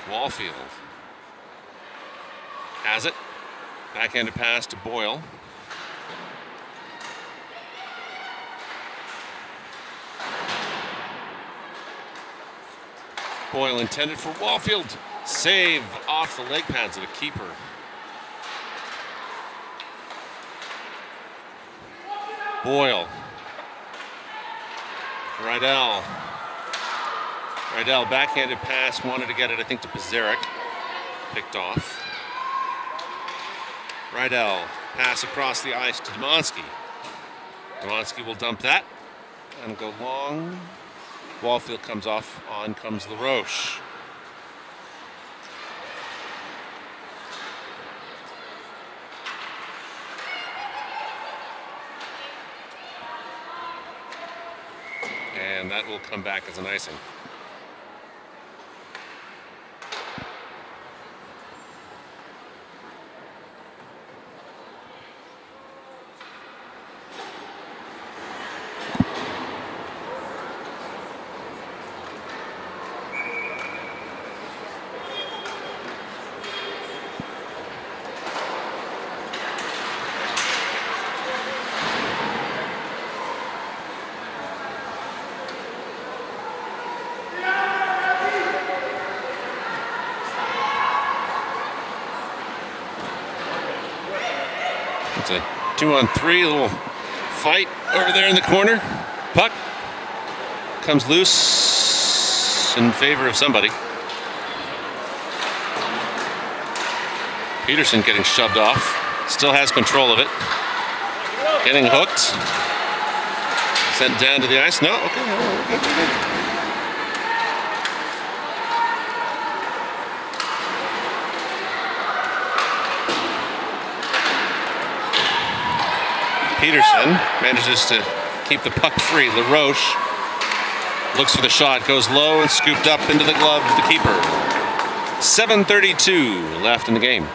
Wallfield has it. Backhanded pass to Boyle. Boyle intended for Wallfield. Save off the leg pads of the keeper. Boyle. Rydell. Rydell, backhanded pass, wanted to get it, I think, to Pizarnik. Picked off. Rydell, pass across the ice to Demonsky. Demonsky will dump that and go long. Wallfield comes off, on comes LaRoche. And that will come back as an icing. It's a 2-on-3, a little fight over there in the corner. Puck comes loose in favor of somebody. Peterson getting shoved off. Still has control of it. Getting hooked. Sent down to the ice. No, okay. Peterson manages to keep the puck free. LaRoche looks for the shot, goes low and scooped up into the glove of the keeper. 7:32 left in the game.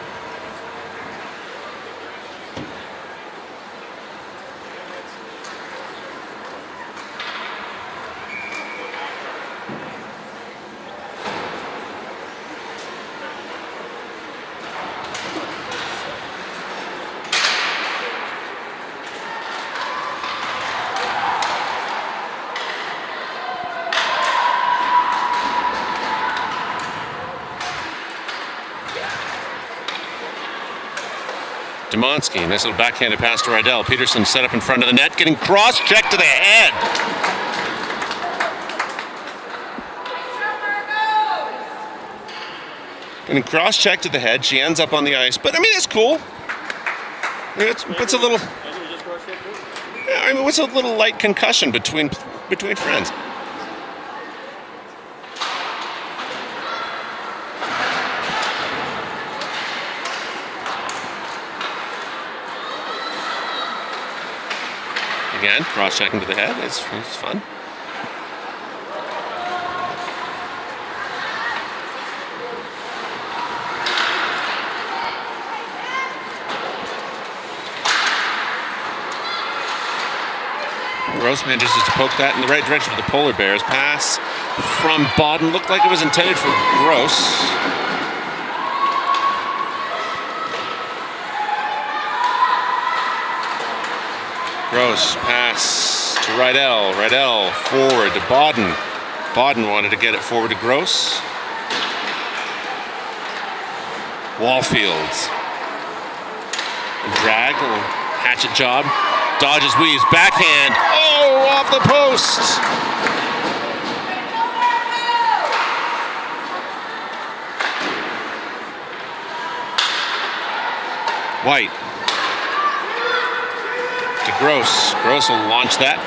Demonsky, nice little backhanded pass to Rydell. Peterson set up in front of the net, getting cross-checked to the head. Getting cross-checked to the head. She ends up on the ice, but I mean, it's cool. I mean, it's a little. Yeah, I mean, what's a little light concussion between friends? Again, cross-checking to the head. It's fun. Gross manages to poke that in the right direction for the Polar Bears. Pass from Bodden. Looked like it was intended for Gross. Gross pass to Rydell. Rydell forward to Bodden. Bodden wanted to get it forward to Gross. Wallfield. Drag, a little hatchet job. Dodges, weaves, backhand. Oh, off the post. White. To Gross. Gross will launch that.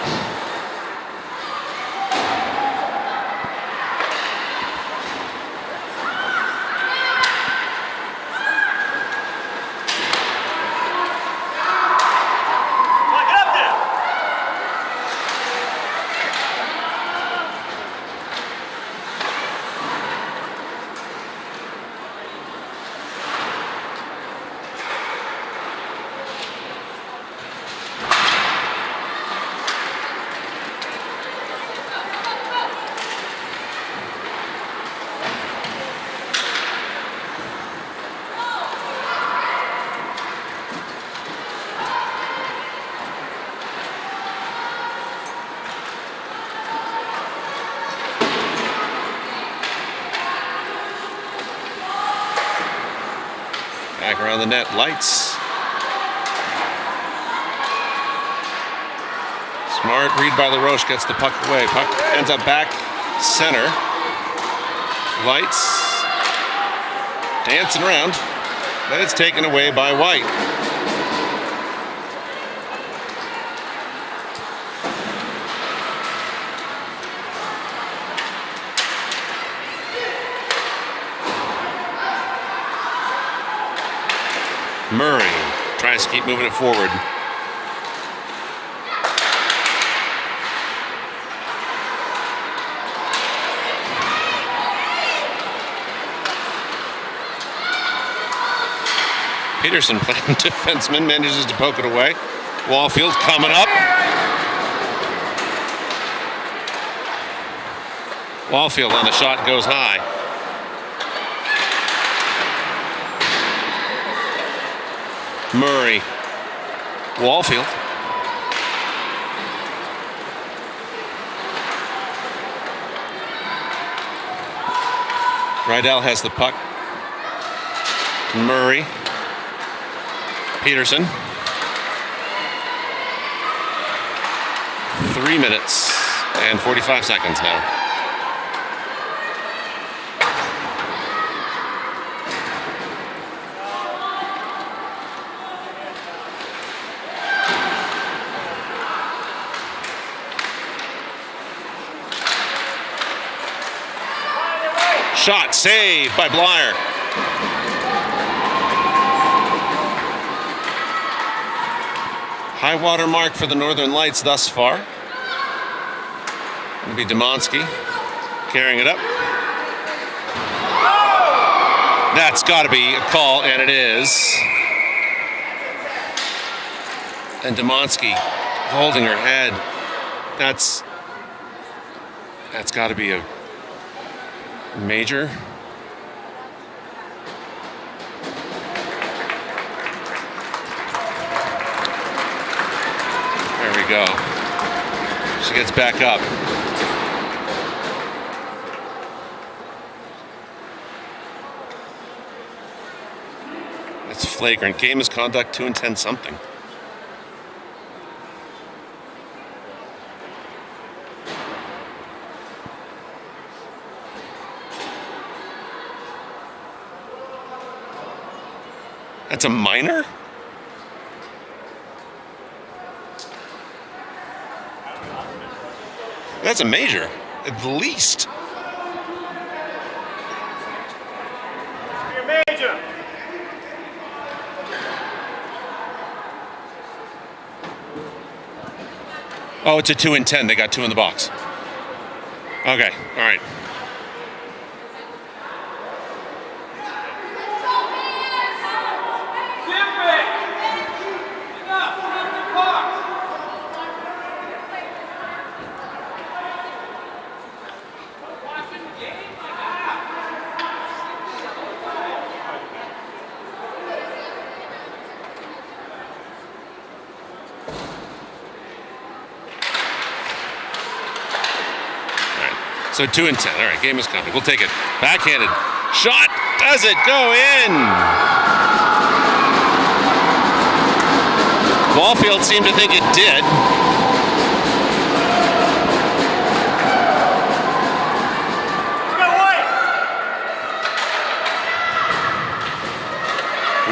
the net. Lights. Smart read by LaRoche, gets the puck away. Puck ends up back center. Lights. Dancing around, but it's taken away by White. Murray tries to keep moving it forward. Peterson playing defenseman, manages to poke it away. Wallfield coming up. Wallfield on the shot, goes high. Murray. Wallfield. Rydell has the puck. Murray. Peterson. 3 minutes and 45 seconds now. Shot saved by Blyer. High water mark for the Northern Lights thus far. It'll be Demonsky carrying it up. That's got to be a call, and it is. And Demonsky holding her head. That's got to be a major. Go. She gets back up. That's flagrant. Game misconduct, 2 and 10 something. That's a minor? That's a major, at the least. Major. Oh, it's a 2 and 10. They got 2 in the box. Okay, all right. So 2 and 10. All right, game is coming. We'll take it. Backhanded. Shot. Does it go in? Wallfield seemed to think it did.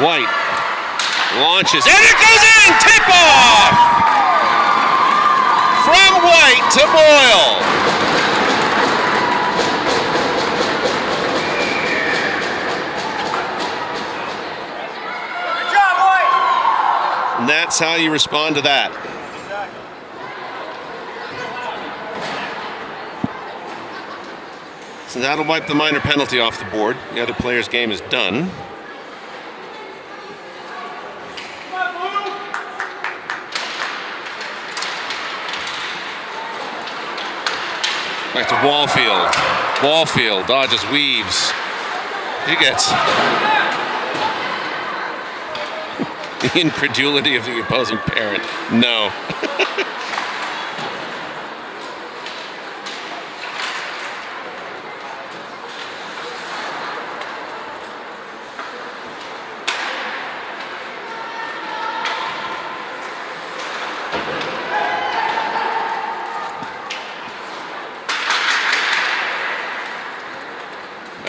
White launches, and it goes in! Tip-off! From White to Boyle. And that's how you respond to that. So that'll wipe the minor penalty off the board. The other player's game is done. Back to Wallfield. Wallfield dodges, weaves. He gets the incredulity of the opposing parent. No.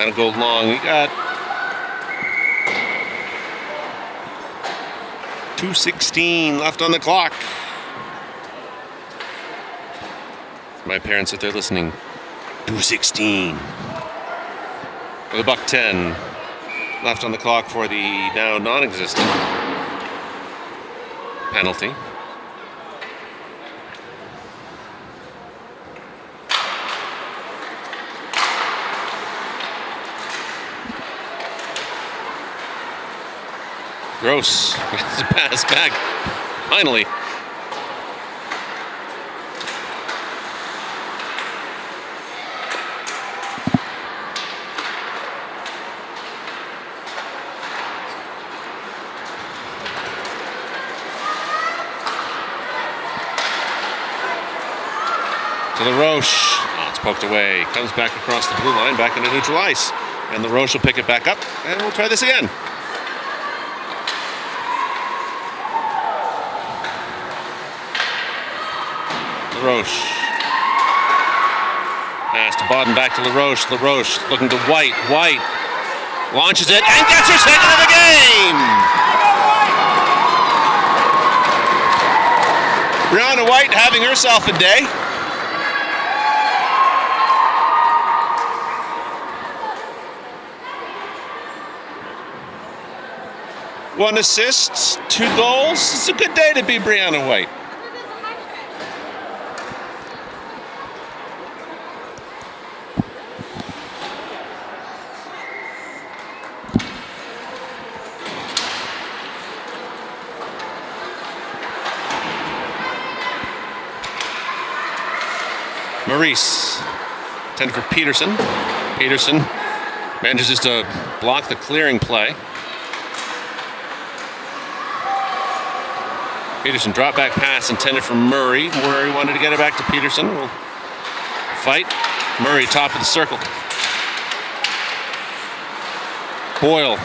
That'll go long. We got 2:16 left on the clock. My parents sit there listening. 2:16. With $1.10 left on the clock for the now non-existent penalty. Gross gets the pass back, finally. To LaRoche. Oh, it's poked away. Comes back across the blue line, back into neutral ice. And LaRoche will pick it back up, and we'll try this again. LaRoche. Pass to Bodden, back to LaRoche. LaRoche looking to White. White launches it and gets her second of the game! Brianna White having herself a day. One assist, 2 goals. It's a good day to be Brianna White. Maurice, intended for Peterson. Peterson manages to block the clearing play. Peterson drop back pass intended for Murray. Murray wanted to get it back to Peterson. We'll fight. Murray top of the circle. Boyle.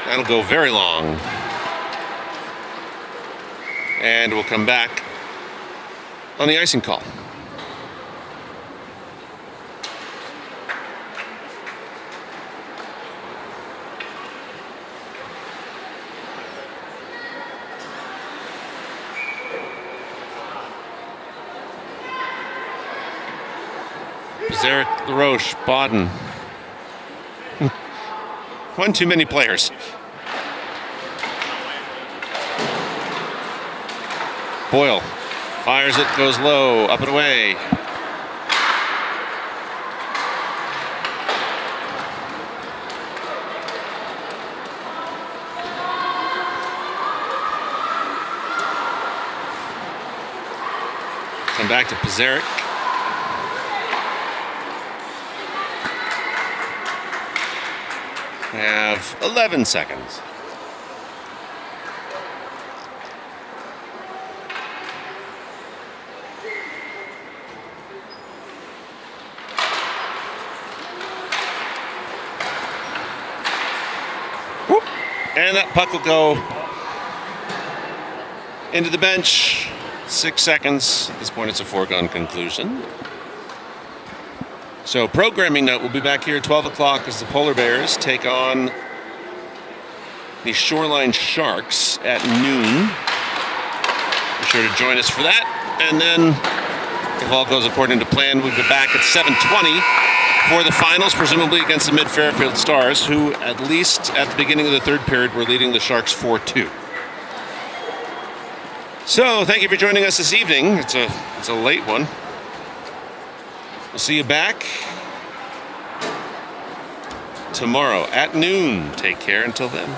That'll go very long. And we'll come back on the icing call. Zarek, LaRoche, Bodden. One too many players. Boyle fires it, goes low, up and away. Come back to Pizarnik. We have 11 seconds. And that puck will go into the bench. 6 seconds. At this point, it's a foregone conclusion. So, programming note, we'll be back here at 12 o'clock as the Polar Bears take on the Shoreline Sharks at noon. Be sure to join us for that. And then, if all goes according to plan, we'll be back at 7:20 for the finals, presumably against the Mid-Fairfield Stars, who, at least at the beginning of the third period, were leading the Sharks 4-2. So, thank you for joining us this evening. It's a late one. We'll see you back tomorrow at noon. Take care until then.